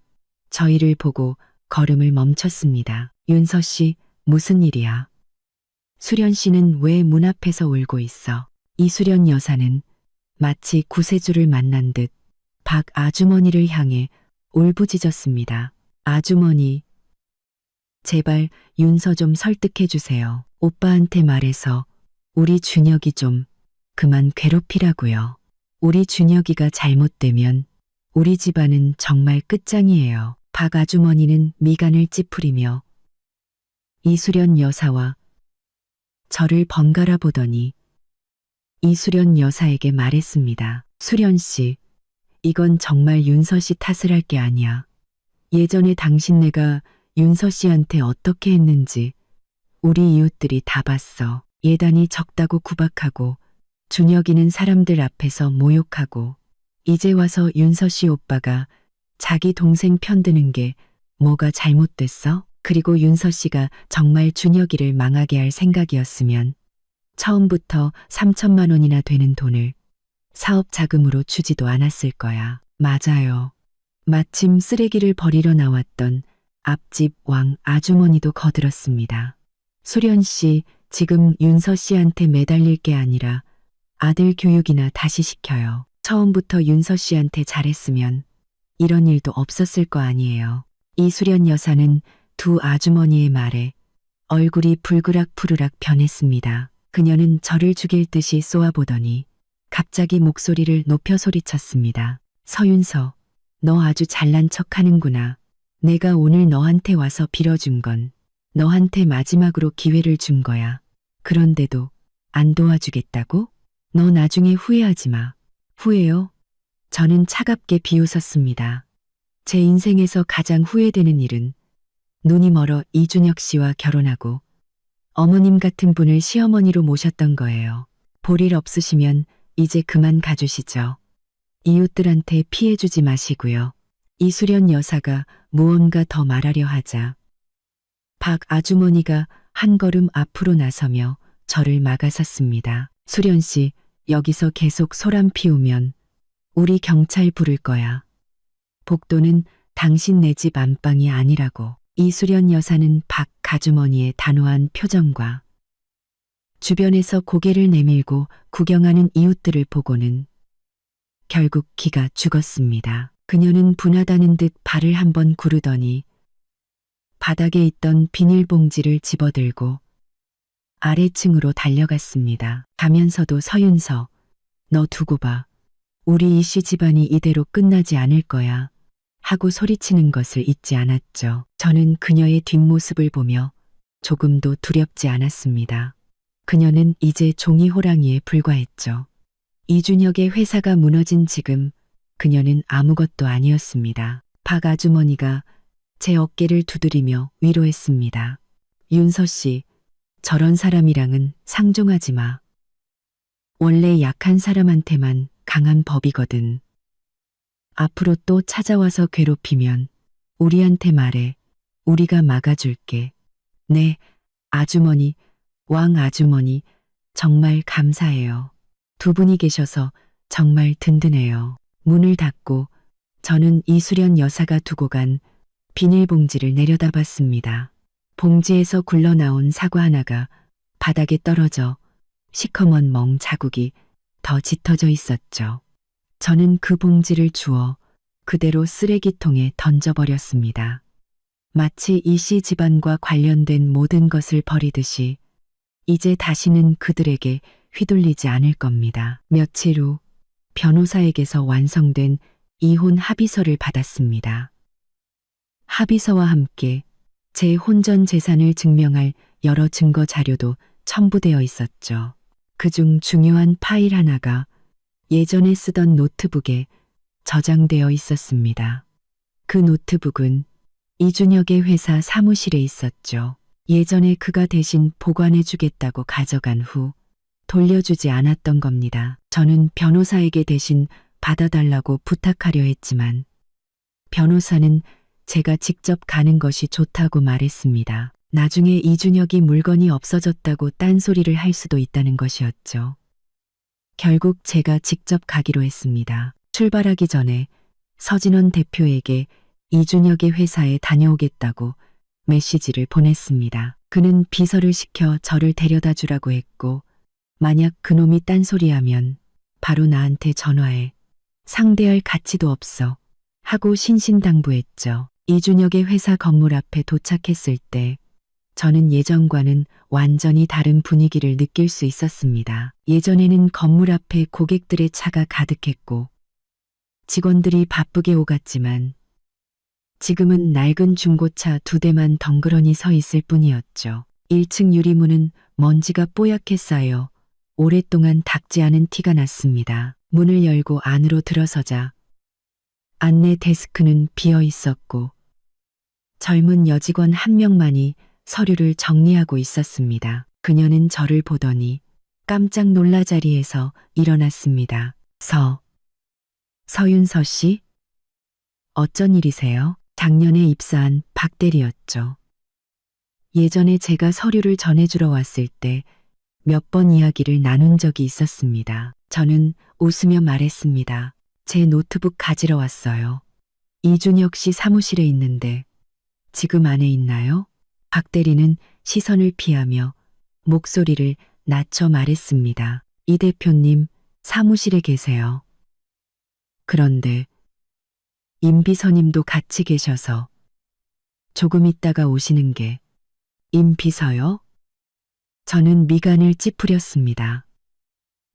저희를 보고 걸음을 멈췄습니다. 윤서 씨, 무슨 일이야? 수련 씨는 왜 문 앞에서 울고 있어? 이수련 여사는 마치 구세주를 만난 듯 박 아주머니를 향해 울부짖었습니다. 아주머니, 제발 윤서 좀 설득해 주세요. 오빠한테 말해서 우리 준혁이 좀 그만 괴롭히라고요. 우리 준혁이가 잘못되면 우리 집안은 정말 끝장이에요. 박 아주머니는 미간을 찌푸리며 이수련 여사와 저를 번갈아 보더니 이수련 여사에게 말했습니다. 수련 씨, 이건 정말 윤서 씨 탓을 할 게 아니야. 예전에 당신네가 윤서 씨한테 어떻게 했는지 우리 이웃들이 다 봤어. 예단이 적다고 구박하고 준혁이는 사람들 앞에서 모욕하고 이제 와서 윤서 씨 오빠가 자기 동생 편드는 게 뭐가 잘못됐어? 그리고 윤서 씨가 정말 준혁이를 망하게 할 생각이었으면 처음부터 3천만 원이나 되는 돈을 사업 자금으로 주지도 않았을 거야. 맞아요. 마침 쓰레기를 버리러 나왔던 앞집 왕 아주머니도 거들었습니다. 수련 씨, 지금 윤서 씨한테 매달릴 게 아니라 아들 교육이나 다시 시켜요. 처음부터 윤서 씨한테 잘했으면 이런 일도 없었을 거 아니에요. 이수련 여사는 두 아주머니의 말에 얼굴이 불그락푸르락 변했습니다. 그녀는 저를 죽일 듯이 쏘아보더니 갑자기 목소리를 높여 소리쳤습니다. 서윤서, 너 아주 잘난 척하는구나. 내가 오늘 너한테 와서 빌어준 건 너한테 마지막으로 기회를 준 거야. 그런데도 안 도와주겠다고? 너 나중에 후회하지 마. 후회요? 저는 차갑게 비웃었습니다. 제 인생에서 가장 후회되는 일은 눈이 멀어 이준혁 씨와 결혼하고 어머님 같은 분을 시어머니로 모셨던 거예요. 볼 일 없으시면 이제 그만 가주시죠. 이웃들한테 피해주지 마시고요. 이수련 여사가 무언가 더 말하려 하자 박 아주머니가 한 걸음 앞으로 나서며 저를 막아섰습니다. 수련 씨, 여기서 계속 소란 피우면 우리 경찰 부를 거야. 복도는 당신 네 집 안방이 아니라고. 이수련 여사는 박 아주머니의 단호한 표정과 주변에서 고개를 내밀고 구경하는 이웃들을 보고는 결국 기가 죽었습니다. 그녀는 분하다는 듯 발을 한번 구르더니 바닥에 있던 비닐봉지를 집어들고 아래층으로 달려갔습니다. 가면서도 서윤서, 너 두고 봐. 우리 이씨 집안이 이대로 끝나지 않을 거야. 하고 소리치는 것을 잊지 않았죠. 저는 그녀의 뒷모습을 보며 조금도 두렵지 않았습니다. 그녀는 이제 종이 호랑이에 불과했죠. 이준혁의 회사가 무너진 지금 그녀는 아무것도 아니었습니다. 박 아주머니가 제 어깨를 두드리며 위로했습니다. 윤서 씨, 저런 사람이랑은 상종하지 마. 원래 약한 사람한테만 강한 법이거든. 앞으로 또 찾아와서 괴롭히면 우리한테 말해. 우리가 막아줄게. 네, 아주머니, 왕 아주머니, 정말 감사해요. 두 분이 계셔서 정말 든든해요. 문을 닫고 저는 이수련 여사가 두고 간 비닐봉지를 내려다봤습니다. 봉지에서 굴러나온 사과 하나가 바닥에 떨어져 시커먼 멍 자국이 더 짙어져 있었죠. 저는 그 봉지를 주워 그대로 쓰레기통에 던져버렸습니다. 마치 이씨 집안과 관련된 모든 것을 버리듯이 이제 다시는 그들에게 휘둘리지 않을 겁니다. 며칠 후 변호사에게서 완성된 이혼 합의서를 받았습니다. 합의서와 함께 제 혼전 재산을 증명할 여러 증거 자료도 첨부되어 있었죠. 그중 중요한 파일 하나가 예전에 쓰던 노트북에 저장되어 있었습니다. 그 노트북은 이준혁의 회사 사무실에 있었죠. 예전에 그가 대신 보관해 주겠다고 가져간 후 돌려주지 않았던 겁니다. 저는 변호사에게 대신 받아달라고 부탁하려 했지만 변호사는 제가 직접 가는 것이 좋다고 말했습니다. 나중에 이준혁이 물건이 없어졌다고 딴소리를 할 수도 있다는 것이었죠. 결국 제가 직접 가기로 했습니다. 출발하기 전에 서진원 대표에게 이준혁의 회사에 다녀오겠다고 메시지를 보냈습니다. 그는 비서를 시켜 저를 데려다 주라고 했고, 만약 그놈이 딴소리하면 바로 나한테 전화해. 상대할 가치도 없어. 하고 신신당부했죠. 이준혁의 회사 건물 앞에 도착했을 때 저는 예전과는 완전히 다른 분위기를 느낄 수 있었습니다. 예전에는 건물 앞에 고객들의 차가 가득했고 직원들이 바쁘게 오갔지만 지금은 낡은 중고차 2대만 덩그러니 서 있을 뿐이었죠. 1층 유리문은 먼지가 뽀얗게 쌓여 오랫동안 닦지 않은 티가 났습니다. 문을 열고 안으로 들어서자 안내 데스크는 비어 있었고 젊은 여직원 한 명만이 서류를 정리하고 있었습니다. 그녀는 저를 보더니 깜짝 놀라 자리에서 일어났습니다. 서윤서 씨? 어쩐 일이세요? 작년에 입사한 박 대리였죠. 예전에 제가 서류를 전해주러 왔을 때 몇 번 이야기를 나눈 적이 있었습니다. 저는 웃으며 말했습니다. 제 노트북 가지러 왔어요. 이준혁 씨 사무실에 있는데 지금 안에 있나요? 박 대리는 시선을 피하며 목소리를 낮춰 말했습니다. 이 대표님 사무실에 계세요. 그런데 임 비서님도 같이 계셔서 조금 있다가 오시는 게 임 비서요? 저는 미간을 찌푸렸습니다.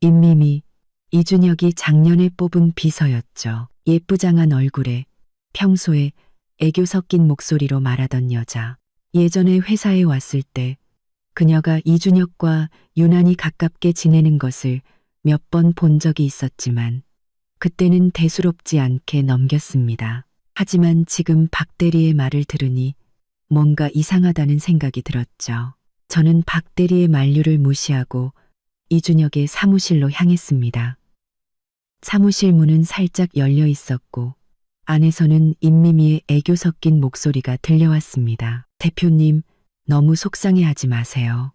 임미미, 이준혁이 작년에 뽑은 비서였죠. 예쁘장한 얼굴에 평소에 애교 섞인 목소리로 말하던 여자. 예전에 회사에 왔을 때 그녀가 이준혁과 유난히 가깝게 지내는 것을 몇 번 본 적이 있었지만 그때는 대수롭지 않게 넘겼습니다. 하지만 지금 박 대리의 말을 들으니 뭔가 이상하다는 생각이 들었죠. 저는 박 대리의 만류를 무시하고 이준혁의 사무실로 향했습니다. 사무실 문은 살짝 열려 있었고 안에서는 임미미의 애교 섞인 목소리가 들려왔습니다. 대표님, 너무 속상해하지 마세요.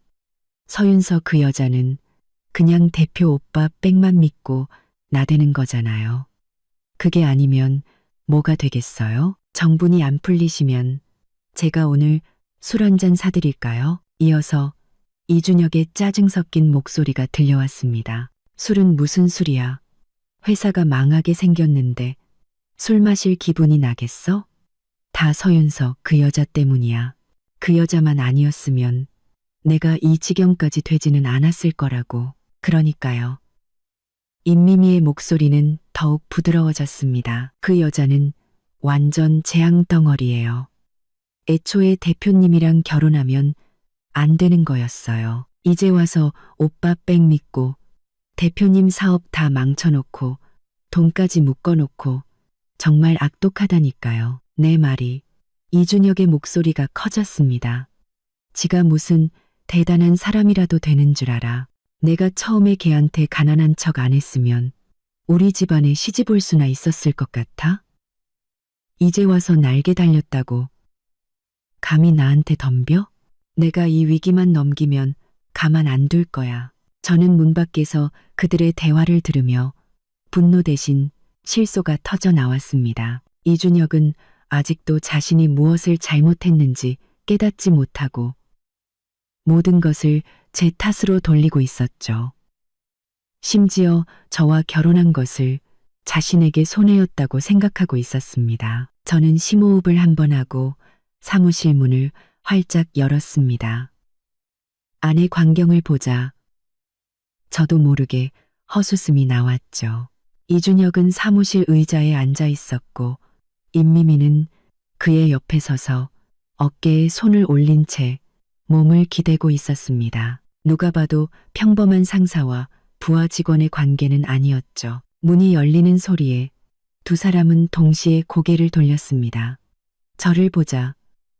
서윤서 그 여자는 그냥 대표 오빠 백만 믿고 나대는 거잖아요. 그게 아니면 뭐가 되겠어요? 정분이 안 풀리시면 제가 오늘 술 한잔 사드릴까요? 이어서 이준혁의 짜증 섞인 목소리가 들려왔습니다. 술은 무슨 술이야? 회사가 망하게 생겼는데 술 마실 기분이 나겠어? 다 서윤서 그 여자 때문이야. 그 여자만 아니었으면 내가 이 지경까지 되지는 않았을 거라고. 그러니까요. 임미미의 목소리는 더욱 부드러워졌습니다. 그 여자는 완전 재앙덩어리예요. 애초에 대표님이랑 결혼하면 안 되는 거였어요. 이제 와서 오빠 백 믿고 대표님 사업 다 망쳐놓고 돈까지 묶어놓고 정말 악독하다니까요. 내 말이. 이준혁의 목소리가 커졌습니다. 지가 무슨 대단한 사람이라도 되는 줄 알아. 내가 처음에 걔한테 가난한 척 안 했으면 우리 집안에 시집 올 수나 있었을 것 같아? 이제 와서 날개 달렸다고 감히 나한테 덤벼? 내가 이 위기만 넘기면 가만 안 둘 거야. 저는 문 밖에서 그들의 대화를 들으며 분노 대신 실소가 터져 나왔습니다. 이준혁은 아직도 자신이 무엇을 잘못했는지 깨닫지 못하고 모든 것을 제 탓으로 돌리고 있었죠. 심지어 저와 결혼한 것을 자신에게 손해였다고 생각하고 있었습니다. 저는 심호흡을 한번 하고 사무실 문을 활짝 열었습니다. 안의 광경을 보자 저도 모르게 헛웃음이 나왔죠. 이준혁은 사무실 의자에 앉아 있었고 임미미는 그의 옆에 서서 어깨에 손을 올린 채 몸을 기대고 있었습니다. 누가 봐도 평범한 상사와 부하 직원의 관계는 아니었죠. 문이 열리는 소리에 두 사람은 동시에 고개를 돌렸습니다. 저를 보자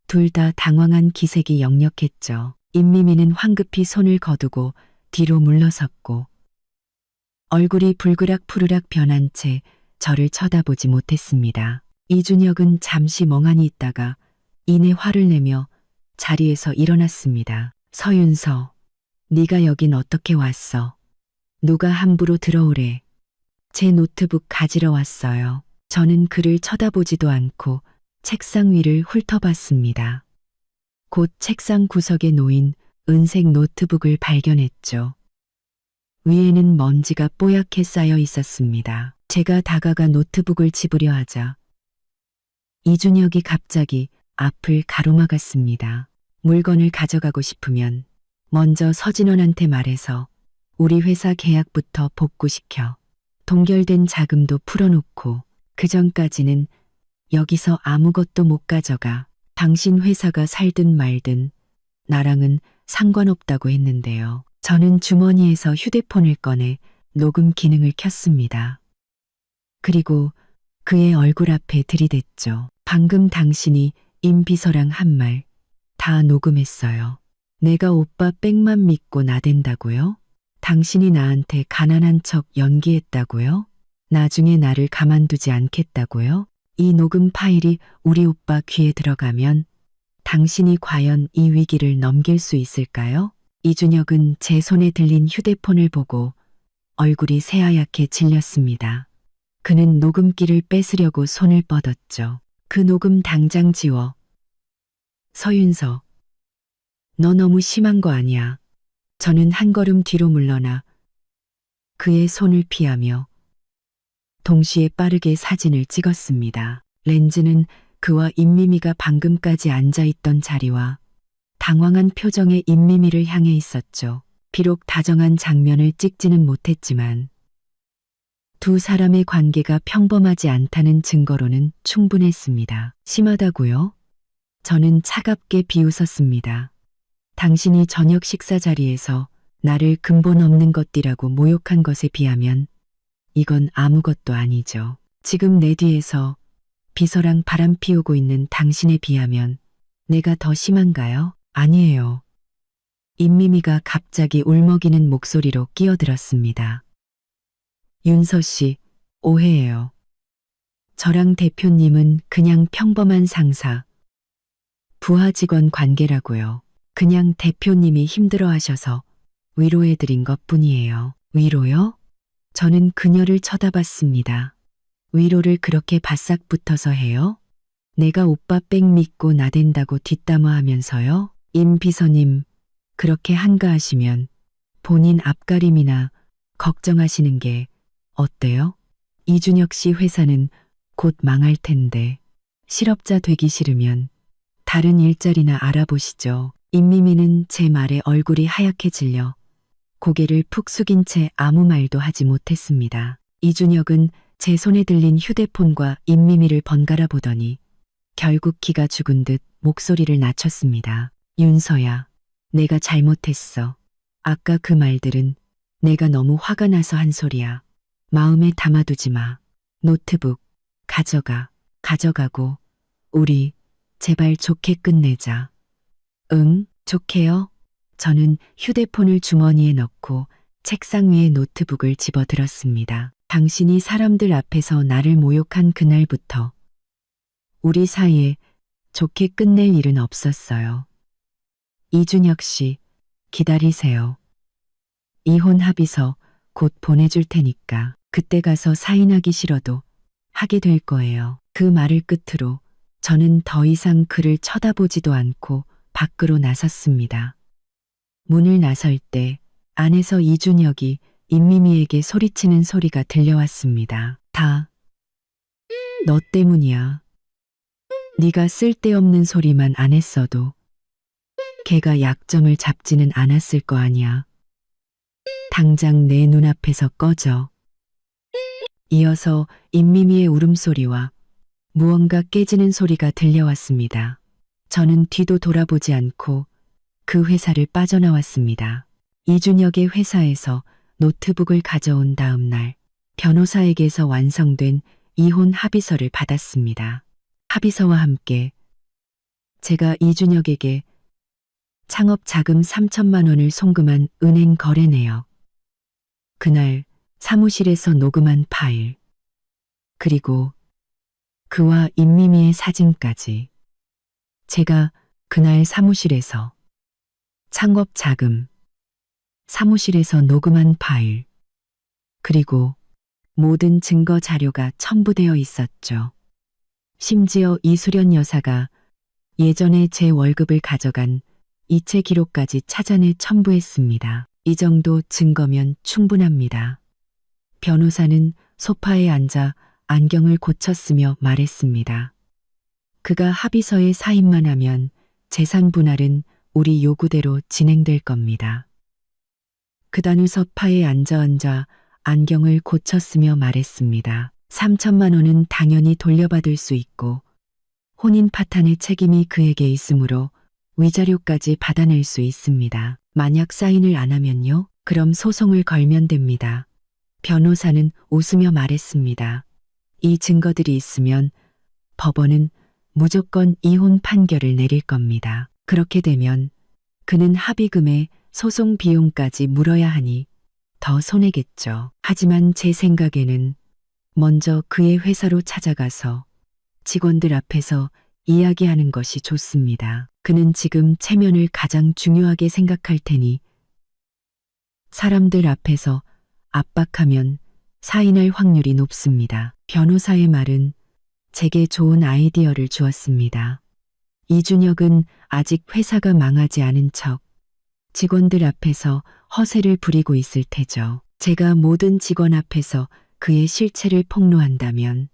둘 다 당황한 기색이 역력했죠. 임미미는 황급히 손을 거두고 뒤로 물러섰고 얼굴이 불그락 푸르락 변한 채 저를 쳐다보지 못했습니다. 이준혁은 잠시 멍하니 있다가 이내 화를 내며 자리에서 일어났습니다. 서윤서, 네가 여긴 어떻게 왔어? 누가 함부로 들어오래. 제 노트북 가지러 왔어요. 저는 그를 쳐다보지도 않고 책상 위를 훑어봤습니다. 곧 책상 구석에 놓인 은색 노트북을 발견했죠. 위에는 먼지가 뽀얗게 쌓여 있었습니다. 제가 다가가 노트북을 집으려 하자 이준혁이 갑자기 앞을 가로막았습니다. 물건을 가져가고 싶으면 먼저 서진원한테 말해서 우리 회사 계약부터 복구시켜 동결된 자금도 풀어놓고 그 전까지는 여기서 아무것도 못 가져가. 당신 회사가 살든 말든 나랑은 상관없다고 했는데요. 저는 주머니에서 휴대폰을 꺼내 녹음 기능을 켰습니다. 그리고 그의 얼굴 앞에 들이댔죠. 방금 당신이 임 비서랑 한 말 다 녹음했어요. 내가 오빠 백만 믿고 나댄다고요? 당신이 나한테 가난한 척 연기했다고요? 나중에 나를 가만두지 않겠다고요? 이 녹음 파일이 우리 오빠 귀에 들어가면 당신이 과연 이 위기를 넘길 수 있을까요? 이준혁은 제 손에 들린 휴대폰을 보고 얼굴이 새하얗게 질렸습니다. 그는 녹음기를 뺏으려고 손을 뻗었죠. 그 녹음 당장 지워. 서윤서, 너 너무 심한 거 아니야. 저는 한 걸음 뒤로 물러나 그의 손을 피하며 동시에 빠르게 사진을 찍었습니다. 렌즈는 그와 임미미가 방금까지 앉아있던 자리와 당황한 표정의 임미미를 향해 있었죠. 비록 다정한 장면을 찍지는 못했지만 두 사람의 관계가 평범하지 않다는 증거로는 충분했습니다. 심하다고요? 저는 차갑게 비웃었습니다. 당신이 저녁 식사 자리에서 나를 근본 없는 것이라고 모욕한 것에 비하면 이건 아무것도 아니죠. 지금 내 뒤에서 비서랑 바람 피우고 있는 당신에 비하면 내가 더 심한가요? 아니에요. 임미미가 갑자기 울먹이는 목소리로 끼어들었습니다. 윤서 씨, 오해예요. 저랑 대표님은 그냥 평범한 상사, 부하 직원 관계라고요. 그냥 대표님이 힘들어하셔서 위로해드린 것뿐이에요. 위로요? 저는 그녀를 쳐다봤습니다. 위로를 그렇게 바싹 붙어서 해요? 내가 오빠 백 믿고 나댄다고 뒷담화하면서요? 임 비서님, 그렇게 한가하시면 본인 앞가림이나 걱정하시는 게 어때요? 이준혁 씨 회사는 곧 망할 텐데 실업자 되기 싫으면 다른 일자리나 알아보시죠. 임미미는 제 말에 얼굴이 하얗게 질려 고개를 푹 숙인 채 아무 말도 하지 못했습니다. 이준혁은 제 손에 들린 휴대폰과 임미미를 번갈아 보더니 결국 기가 죽은 듯 목소리를 낮췄습니다. 윤서야, 내가 잘못했어. 아까 그 말들은 내가 너무 화가 나서 한 소리야. 마음에 담아두지 마. 노트북 가져가고 우리 제발 좋게 끝내자. 응, 좋게요. 저는 휴대폰을 주머니에 넣고 책상 위에 노트북을 집어들었습니다. 당신이 사람들 앞에서 나를 모욕한 그날부터 우리 사이에 좋게 끝낼 일은 없었어요. 이준혁 씨, 기다리세요. 이혼 합의서 곧 보내줄 테니까 그때 가서 사인하기 싫어도 하게 될 거예요. 그 말을 끝으로 저는 더 이상 그를 쳐다보지도 않고 밖으로 나섰습니다. 문을 나설 때 안에서 이준혁이 임미미에게 소리치는 소리가 들려왔습니다. 다 너 때문이야. 네가 쓸데없는 소리만 안 했어도 걔가 약점을 잡지는 않았을 거 아니야. 당장 내 눈앞에서 꺼져. 이어서 임미미의 울음소리와 무언가 깨지는 소리가 들려왔습니다. 저는 뒤도 돌아보지 않고 그 회사를 빠져나왔습니다. 이준혁의 회사에서 노트북을 가져온 다음 날 변호사에게서 완성된 이혼 합의서를 받았습니다. 합의서와 함께 제가 이준혁에게 창업 자금 3천만 원을 송금한 은행 거래 내역, 그날 사무실에서 녹음한 파일, 그리고 그와 임미미의 사진까지 제가 그날 사무실에서 창업 자금, 사무실에서 녹음한 파일, 그리고 모든 증거 자료가 첨부되어 있었죠. 심지어 이수련 여사가 예전에 제 월급을 가져간 이체 기록까지 찾아내 첨부했습니다. 이 정도 증거면 충분합니다. 변호사는 소파에 앉아 안경을 고쳤으며 말했습니다. 그가 합의서에 사인만 하면 재산 분할은 우리 요구대로 진행될 겁니다. 그다음 소파에 앉아 안경을 고쳤으며 말했습니다. 3천만 원은 당연히 돌려받을 수 있고 혼인 파탄의 책임이 그에게 있으므로 위자료까지 받아낼 수 있습니다. 만약 사인을 안 하면요? 그럼 소송을 걸면 됩니다. 변호사는 웃으며 말했습니다. 이 증거들이 있으면 법원은 무조건 이혼 판결을 내릴 겁니다. 그렇게 되면 그는 합의금에 소송 비용까지 물어야 하니 더 손해겠죠. 하지만 제 생각에는 먼저 그의 회사로 찾아가서 직원들 앞에서 이야기하는 것이 좋습니다. 그는 지금 체면을 가장 중요하게 생각할 테니 사람들 앞에서 압박하면 사인할 확률이 높습니다. 변호사의 말은 제게 좋은 아이디어를 주었습니다. 이준혁은 아직 회사가 망하지 않은 척 직원들 앞에서 허세를 부리고 있을 테죠. 제가 모든 직원 앞에서 그의 실체를 폭로한다면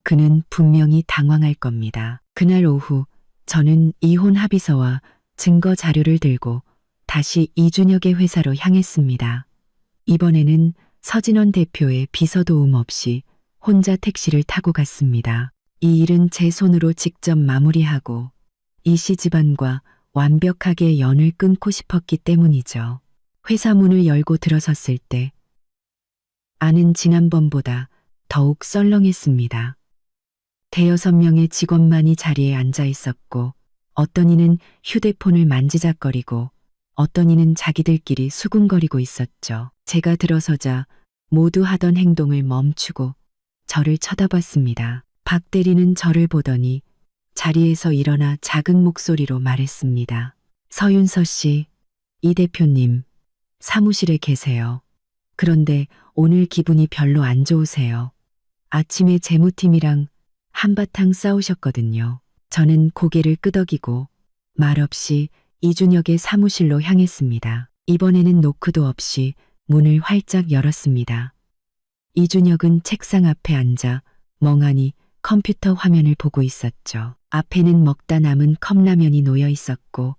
그는 분명히 당황할 겁니다. 그날 오후 저는 이혼 합의서와 증거 자료를 들고 다시 이준혁의 회사로 향했습니다. 이번에는 서진원 대표의 비서 도움 없이 혼자 택시를 타고 갔습니다. 이 일은 제 손으로 직접 마무리하고 이씨 집안과 완벽하게 연을 끊고 싶었기 때문이죠. 회사 문을 열고 들어섰을 때 안은 지난번보다 더욱 썰렁했습니다. 대여섯 명의 직원만이 자리에 앉아 있었고 어떤 이는 휴대폰을 만지작거리고 어떤 이는 자기들끼리 수군거리고 있었죠. 제가 들어서자 모두 하던 행동을 멈추고 저를 쳐다봤습니다. 박 대리는 저를 보더니 자리에서 일어나 작은 목소리로 말했습니다. 서윤서 씨, 이 대표님, 사무실에 계세요. 그런데 오늘 기분이 별로 안 좋으세요. 아침에 재무팀이랑 한바탕 싸우셨거든요. 저는 고개를 끄덕이고 말없이 이준혁의 사무실로 향했습니다. 이번에는 노크도 없이 문을 활짝 열었습니다. 이준혁은 책상 앞에 앉아 멍하니 컴퓨터 화면을 보고 있었죠. 앞에는 먹다 남은 컵라면이 놓여 있었고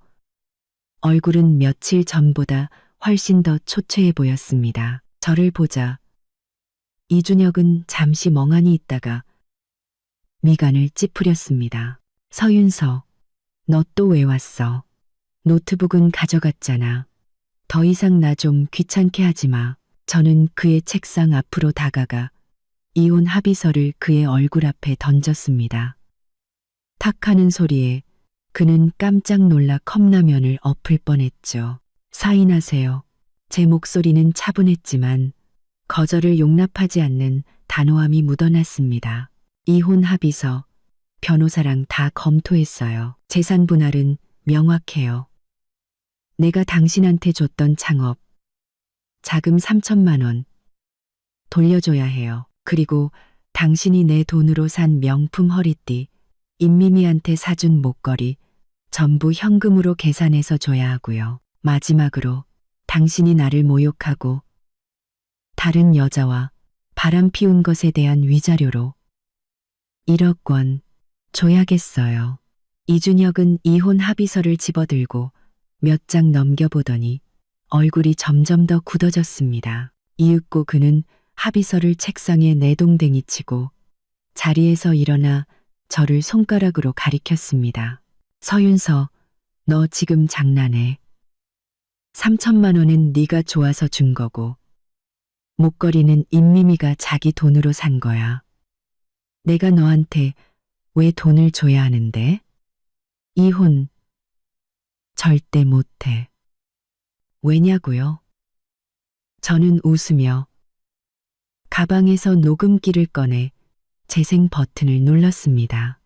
얼굴은 며칠 전보다 훨씬 더 초췌해 보였습니다. 저를 보자 이준혁은 잠시 멍하니 있다가 미간을 찌푸렸습니다. 서윤서, 너 또 왜 왔어? 노트북은 가져갔잖아. 더 이상 나 좀 귀찮게 하지 마. 저는 그의 책상 앞으로 다가가 이혼 합의서를 그의 얼굴 앞에 던졌습니다. 탁 하는 소리에 그는 깜짝 놀라 컵라면을 엎을 뻔했죠. 사인하세요. 제 목소리는 차분했지만 거절을 용납하지 않는 단호함이 묻어났습니다. 이혼 합의서, 변호사랑 다 검토했어요. 재산 분할은 명확해요. 내가 당신한테 줬던 창업, 자금 3천만 원 돌려줘야 해요. 그리고 당신이 내 돈으로 산 명품 허리띠, 임미미한테 사준 목걸이 전부 현금으로 계산해서 줘야 하고요. 마지막으로 당신이 나를 모욕하고 다른 여자와 바람 피운 것에 대한 위자료로 1억 원 줘야겠어요. 이준혁은 이혼 합의서를 집어들고 몇 장 넘겨보더니 얼굴이 점점 더 굳어졌습니다. 이윽고 그는 합의서를 책상에 내동댕이 치고 자리에서 일어나 저를 손가락으로 가리켰습니다. 서윤서, 너 지금 장난해. 3천만 원은 네가 좋아서 준 거고 목걸이는 임미미가 자기 돈으로 산 거야. 내가 너한테 왜 돈을 줘야 하는데? 이혼 절대 못해. 왜냐고요? 저는 웃으며 가방에서 녹음기를 꺼내 재생 버튼을 눌렀습니다.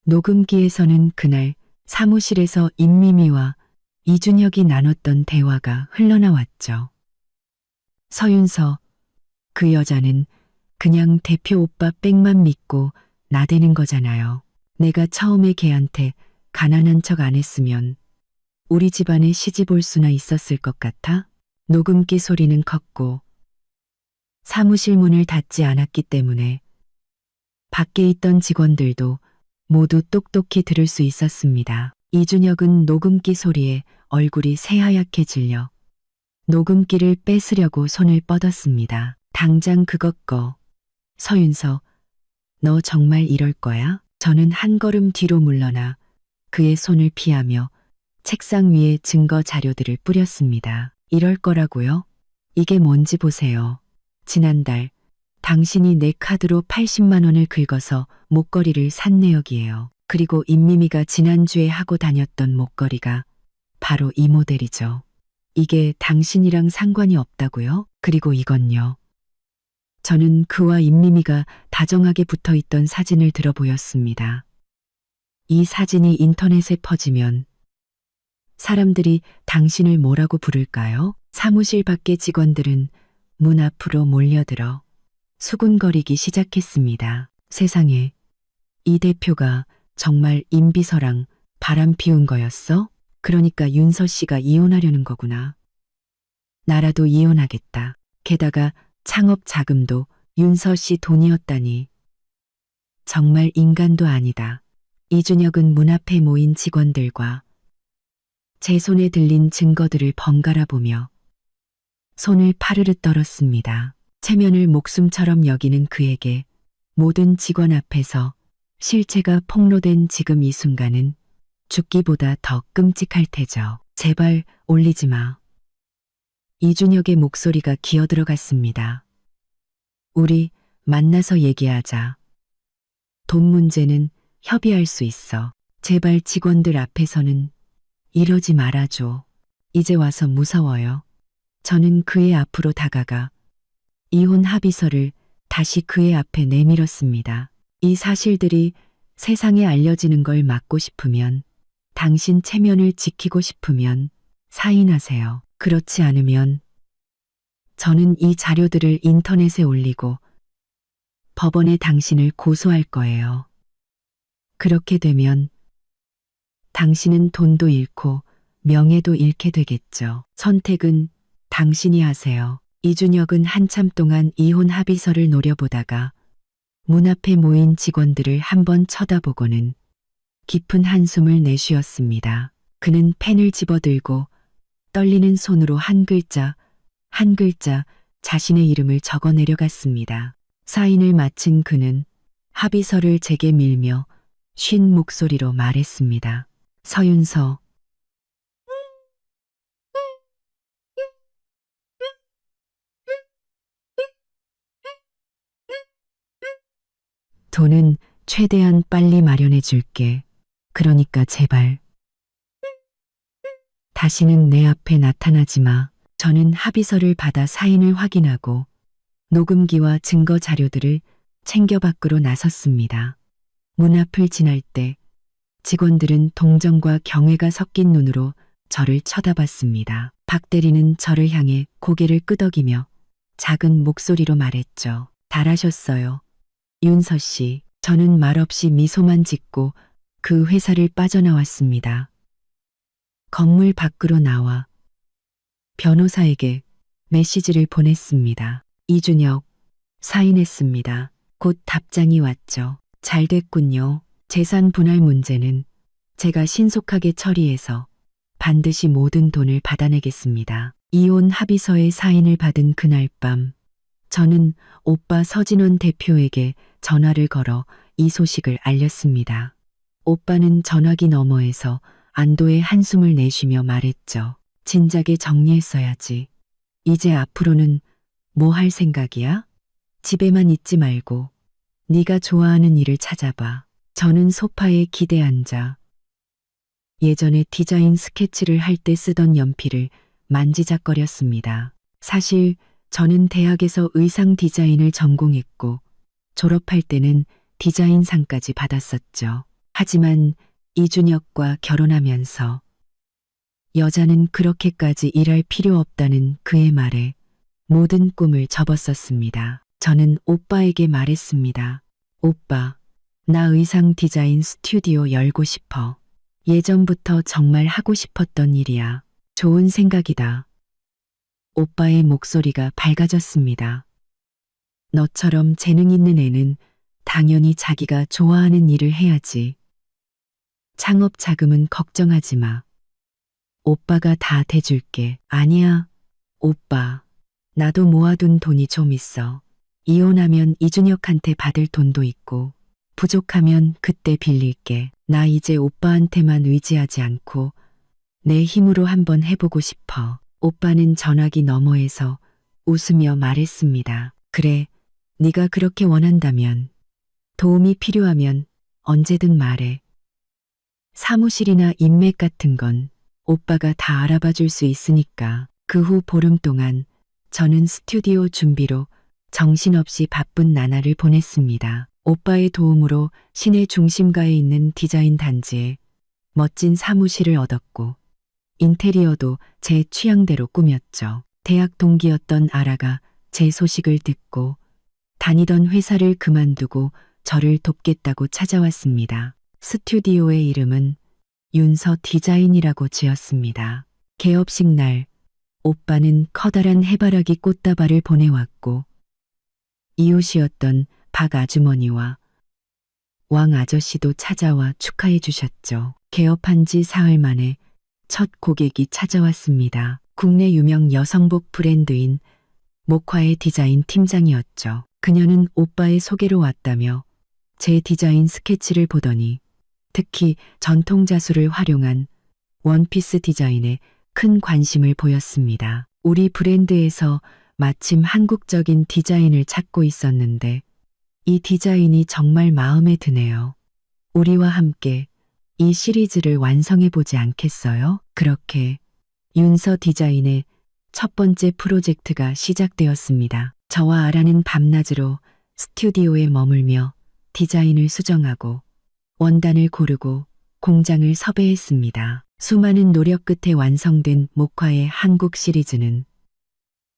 녹음기에서는 그날 사무실에서 임미미와 이준혁이 나눴던 대화가 흘러나왔죠. 서윤서, 그 여자는 그냥 대표 오빠 백만 믿고 나대는 거잖아요. 내가 처음에 걔한테 가난한 척 안 했으면 우리 집안에 시집 올 수나 있었을 것 같아? 녹음기 소리는 컸고 사무실 문을 닫지 않았기 때문에 밖에 있던 직원들도 모두 똑똑히 들을 수 있었습니다. 이준혁은 녹음기 소리에 얼굴이 새하얗게 질려 녹음기를 뺏으려고 손을 뻗었습니다. 당장 그것 꺼. 서윤서, 너 정말 이럴 거야? 저는 한 걸음 뒤로 물러나 그의 손을 피하며 책상 위에 증거 자료들을 뿌렸습니다. 이럴 거라고요? 이게 뭔지 보세요. 지난달 당신이 내 카드로 80만 원을 긁어서 목걸이를 산 내역이에요. 그리고 임미미가 지난주에 하고 다녔던 목걸이가 바로 이 모델이죠. 이게 당신이랑 상관이 없다고요? 그리고 이건요. 저는 그와 임미미가 다정하게 붙어 있던 사진을 들어 보였습니다. 이 사진이 인터넷에 퍼지면 사람들이 당신을 뭐라고 부를까요? 사무실 밖의 직원들은 문 앞으로 몰려들어 수군거리기 시작했습니다. 세상에, 이 대표가 정말 임 비서랑 바람 피운 거였어? 그러니까 윤서 씨가 이혼하려는 거구나. 나라도 이혼하겠다. 게다가 창업 자금도 윤서 씨 돈이었다니. 정말 인간도 아니다. 이준혁은 문 앞에 모인 직원들과 제 손에 들린 증거들을 번갈아 보며 손을 파르르 떨었습니다. 체면을 목숨처럼 여기는 그에게 모든 직원 앞에서 실체가 폭로된 지금 이 순간은 죽기보다 더 끔찍할 테죠. 제발 올리지 마. 이준혁의 목소리가 기어들어갔습니다. 우리 만나서 얘기하자. 돈 문제는 협의할 수 있어. 제발 직원들 앞에서는 이러지 말아줘. 이제 와서 무서워요. 저는 그의 앞으로 다가가 이혼 합의서를 다시 그의 앞에 내밀었습니다. 이 사실들이 세상에 알려지는 걸 막고 싶으면, 당신 체면을 지키고 싶으면 사인하세요. 그렇지 않으면 저는 이 자료들을 인터넷에 올리고 법원에 당신을 고소할 거예요. 그렇게 되면 당신은 돈도 잃고 명예도 잃게 되겠죠. 선택은 당신이 하세요. 이준혁은 한참 동안 이혼 합의서를 노려보다가 문 앞에 모인 직원들을 한번 쳐다보고는 깊은 한숨을 내쉬었습니다. 그는 펜을 집어들고 떨리는 손으로 한 글자 한 글자 자신의 이름을 적어 내려갔습니다. 사인을 마친 그는 합의서를 제게 밀며 쉰 목소리로 말했습니다. 서윤서. 돈은 최대한 빨리 마련해 줄게. 그러니까 제발. 다시는 내 앞에 나타나지 마. 저는 합의서를 받아 사인을 확인하고 녹음기와 증거 자료들을 챙겨 밖으로 나섰습니다. 문 앞을 지날 때 직원들은 동정과 경외가 섞인 눈으로 저를 쳐다봤습니다. 박 대리는 저를 향해 고개를 끄덕이며 작은 목소리로 말했죠. 잘하셨어요. 윤서 씨. 저는 말없이 미소만 짓고 그 회사를 빠져나왔습니다. 건물 밖으로 나와 변호사에게 메시지를 보냈습니다. 이준혁, 사인했습니다. 곧 답장이 왔죠. 잘 됐군요. 재산 분할 문제는 제가 신속하게 처리해서 반드시 모든 돈을 받아내겠습니다. 이혼 합의서에 사인을 받은 그날 밤, 저는 오빠 서진원 대표에게 전화를 걸어 이 소식을 알렸습니다. 오빠는 전화기 너머에서 안도의 한숨을 내쉬며 말했죠. 진작에 정리했어야지. 이제 앞으로는 뭐 할 생각이야? 집에만 있지 말고 네가 좋아하는 일을 찾아봐. 저는 소파에 기대 앉아 예전에 디자인 스케치를 할 때 쓰던 연필을 만지작거렸습니다. 사실 저는 대학에서 의상 디자인을 전공했고 졸업할 때는 디자인상까지 받았었죠. 하지만 이준혁과 결혼하면서 여자는 그렇게까지 일할 필요 없다는 그의 말에 모든 꿈을 접었었습니다. 저는 오빠에게 말했습니다. 오빠, 나 의상 디자인 스튜디오 열고 싶어. 예전부터 정말 하고 싶었던 일이야. 좋은 생각이다. 오빠의 목소리가 밝아졌습니다. 너처럼 재능 있는 애는 당연히 자기가 좋아하는 일을 해야지. 창업 자금은 걱정하지 마. 오빠가 다 대줄게. 아니야, 오빠. 나도 모아둔 돈이 좀 있어. 이혼하면 이준혁한테 받을 돈도 있고, 부족하면 그때 빌릴게. 나 이제 오빠한테만 의지하지 않고 내 힘으로 한번 해보고 싶어. 오빠는 전화기 너머에서 웃으며 말했습니다. 그래, 네가 그렇게 원한다면, 도움이 필요하면 언제든 말해. 사무실이나 인맥 같은 건 오빠가 다 알아봐 줄 수 있으니까. 그 후 보름 동안 저는 스튜디오 준비로 정신없이 바쁜 나날을 보냈습니다. 오빠의 도움으로 시내 중심가에 있는 디자인 단지에 멋진 사무실을 얻었고, 인테리어도 제 취향대로 꾸몄죠. 대학 동기였던 아라가 제 소식을 듣고 다니던 회사를 그만두고 저를 돕겠다고 찾아왔습니다. 스튜디오의 이름은 윤서 디자인이라고 지었습니다. 개업식 날 오빠는 커다란 해바라기 꽃다발을 보내왔고, 이웃이었던 박 아주머니와 왕 아저씨도 찾아와 축하해 주셨죠. 개업한 지 사흘 만에 첫 고객이 찾아왔습니다. 국내 유명 여성복 브랜드인 모카의 디자인 팀장이었죠. 그녀는 오빠의 소개로 왔다며 제 디자인 스케치를 보더니 특히 전통 자수를 활용한 원피스 디자인에 큰 관심을 보였습니다. 우리 브랜드에서 마침 한국적인 디자인을 찾고 있었는데 이 디자인이 정말 마음에 드네요. 우리와 함께 이 시리즈를 완성해 보지 않겠어요? 그렇게 윤서 디자인의 첫 번째 프로젝트가 시작되었습니다. 저와 아라는 밤낮으로 스튜디오에 머물며 디자인을 수정하고 원단을 고르고 공장을 섭외했습니다. 수많은 노력 끝에 완성된 모카의 한국 시리즈는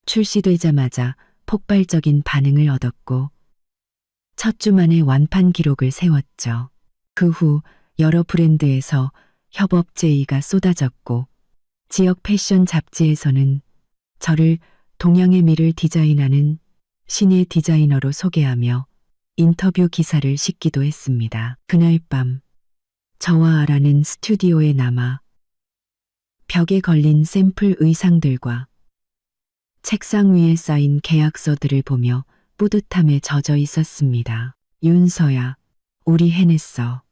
출시되자마자 폭발적인 반응을 얻었고 첫 주 만에 완판 기록을 세웠죠. 그 후 여러 브랜드에서 협업 제의가 쏟아졌고 지역 패션 잡지에서는 저를 동양의 미를 디자인하는 신의 디자이너로 소개하며 인터뷰 기사를 싣기도 했습니다. 그날 밤 저와 아라는 스튜디오에 남아 벽에 걸린 샘플 의상들과 책상 위에 쌓인 계약서들을 보며 뿌듯함에 젖어 있었습니다. 윤서야, 우리 해냈어.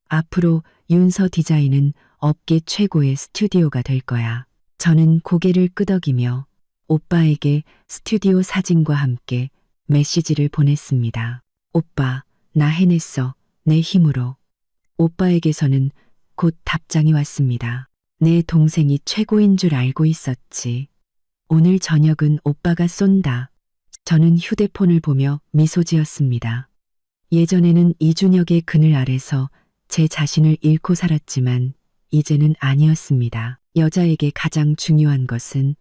앞으로 윤서 디자인은 업계 최고의 스튜디오가 될 거야. 저는 고개를 끄덕이며 오빠에게 스튜디오 사진과 함께 메시지를 보냈습니다. 오빠, 나 해냈어. 내 힘으로. 오빠에게서는 곧 답장이 왔습니다. 내 동생이 최고인 줄 알고 있었지. 오늘 저녁은 오빠가 쏜다. 저는 휴대폰을 보며 미소 지었습니다. 예전에는 이준혁의 그늘 아래서 제 자신을 잃고 살았지만 이제는 아니었습니다. 여자에게 가장 중요한 것은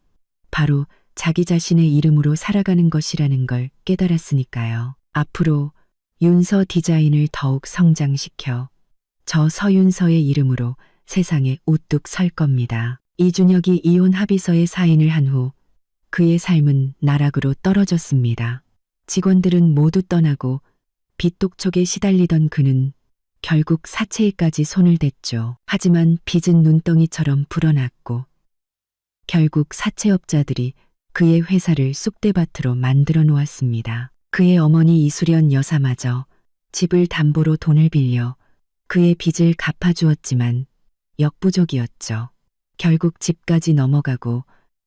바로 자기 자신의 이름으로 살아가는 것이라는 걸 깨달았으니까요. 앞으로 윤서 디자인을 더욱 성장시켜 저 서윤서의 이름으로 세상에 우뚝 설 겁니다. 이준혁이 이혼 합의서에 사인을 한 후 그의 삶은 나락으로 떨어졌습니다. 직원들은 모두 떠나고 빚독촉에 시달리던 그는 결국 사채에까지 손을 댔죠. 하지만 빚은 눈덩이처럼 불어났고 결국 사채업자들이 그의 회사를 쑥대밭으로 만들어 놓았습니다. 그의 어머니 이수련 여사마저 집을 담보로 돈을 빌려 그의 빚을 갚아주었지만 역부족이었죠. 결국 집까지 넘어가고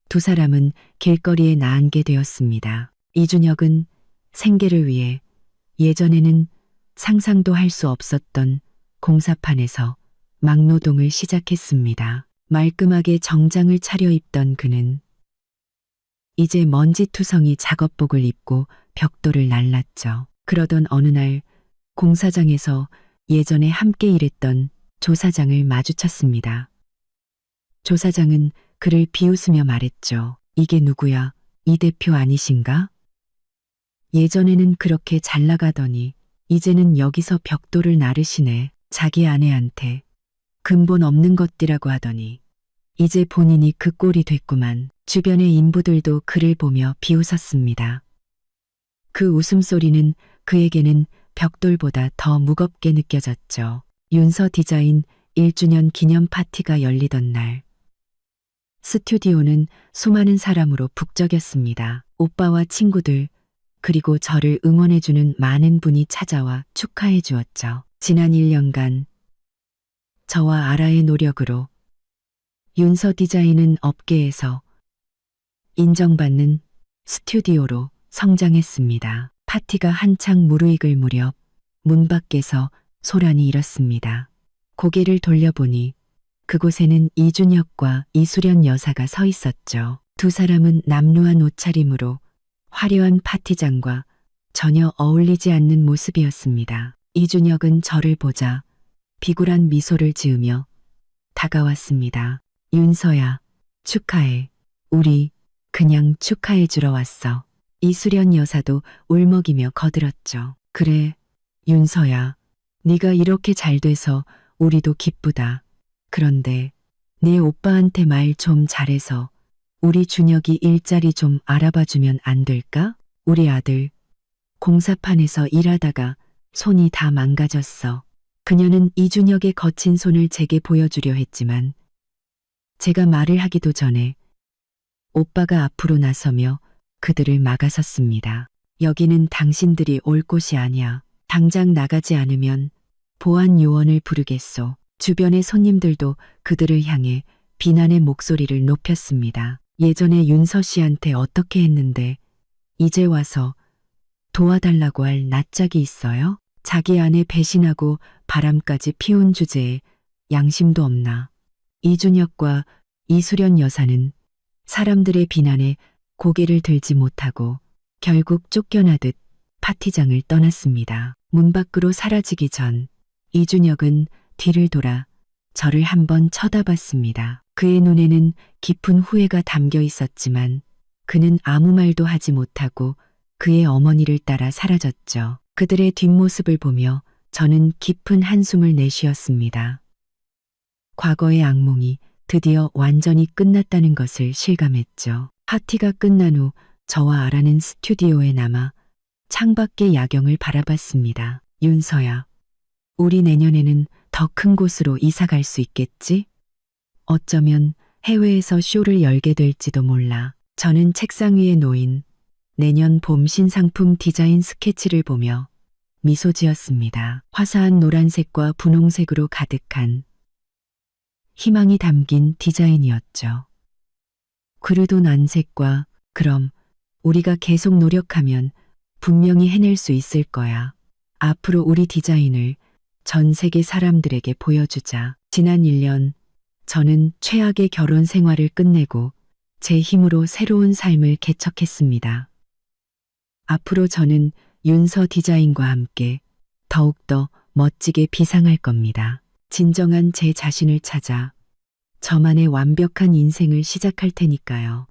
두 사람은 길거리에 나앉게 되었습니다. 이준혁은 생계를 위해 예전에는 상상도 할 수 없었던 공사판에서 막노동을 시작했습니다. 말끔하게 정장을 차려입던 그는 이제 먼지투성이 작업복을 입고 벽돌을 날랐죠. 그러던 어느 날 공사장에서 예전에 함께 일했던 조 사장을 마주쳤습니다. 조 사장은 그를 비웃으며 말했죠. 이게 누구야? 이 대표 아니신가? 예전에는 그렇게 잘 나가더니 이제는 여기서 벽돌을 나르시네. 자기 아내한테 근본 없는 것들이라고 하더니 이제 본인이 그 꼴이 됐구만. 주변의 인부들도 그를 보며 비웃었습니다. 그 웃음소리는 그에게는 벽돌보다 더 무겁게 느껴졌죠. 윤서 디자인 1주년 기념 파티가 열리던 날. 스튜디오는 수많은 사람으로 북적였습니다. 오빠와 친구들, 그리고 저를 응원해주는 많은 분이 찾아와 축하해 주었죠. 지난 1년간 저와 아라의 노력으로 윤서 디자인은 업계에서 인정받는 스튜디오로 성장했습니다. 파티가 한창 무르익을 무렵 문 밖에서 소란이 일었습니다. 고개를 돌려보니 그곳에는 이준혁과 이수련 여사가 서 있었죠. 두 사람은 남루한 옷차림으로 화려한 파티장과 전혀 어울리지 않는 모습이었습니다. 이준혁은 저를 보자 비굴한 미소를 지으며 다가왔습니다. 윤서야, 축하해. 우리 그냥 축하해 주러 왔어. 이수련 여사도 울먹이며 거들었죠. 그래, 윤서야. 네가 이렇게 잘 돼서 우리도 기쁘다. 그런데 네 오빠한테 말 좀 잘해서 우리 준혁이 일자리 좀 알아봐 주면 안 될까? 우리 아들 공사판에서 일하다가 손이 다 망가졌어. 그녀는 이준혁의 거친 손을 제게 보여주려 했지만 제가 말을 하기도 전에 오빠가 앞으로 나서며 그들을 막아섰습니다. 여기는 당신들이 올 곳이 아니야. 당장 나가지 않으면 보안 요원을 부르겠소. 주변의 손님들도 그들을 향해 비난의 목소리를 높였습니다. 예전에 윤서 씨한테 어떻게 했는데 이제 와서 도와달라고 할 낯짝이 있어요? 자기 아내 배신하고 바람까지 피운 주제에 양심도 없나. 이준혁과 이수련 여사는 사람들의 비난에 고개를 들지 못하고 결국 쫓겨나듯 파티장을 떠났습니다. 문 밖으로 사라지기 전 이준혁은 뒤를 돌아 저를 한번 쳐다봤습니다. 그의 눈에는 깊은 후회가 담겨 있었지만 그는 아무 말도 하지 못하고 그의 어머니를 따라 사라졌죠. 그들의 뒷모습을 보며 저는 깊은 한숨을 내쉬었습니다. 과거의 악몽이 드디어 완전히 끝났다는 것을 실감했죠. 파티가 끝난 후 저와 아라는 스튜디오에 남아 창밖의 야경을 바라봤습니다. 윤서야, 우리 내년에는 더 큰 곳으로 이사 갈 수 있겠지? 어쩌면 해외에서 쇼를 열게 될지도 몰라. 저는 책상 위에 놓인 내년 봄 신상품 디자인 스케치를 보며 미소 지었습니다. 화사한 노란색과 분홍색으로 가득한 희망이 담긴 디자인이었죠. 그르도 난색과 그럼 우리가 계속 노력하면 분명히 해낼 수 있을 거야. 앞으로 우리 디자인을 전 세계 사람들에게 보여주자. 지난 1년 저는 최악의 결혼 생활을 끝내고 제 힘으로 새로운 삶을 개척했습니다. 앞으로 저는 윤서 디자인과 함께 더욱더 멋지게 비상할 겁니다. 진정한 제 자신을 찾아 저만의 완벽한 인생을 시작할 테니까요.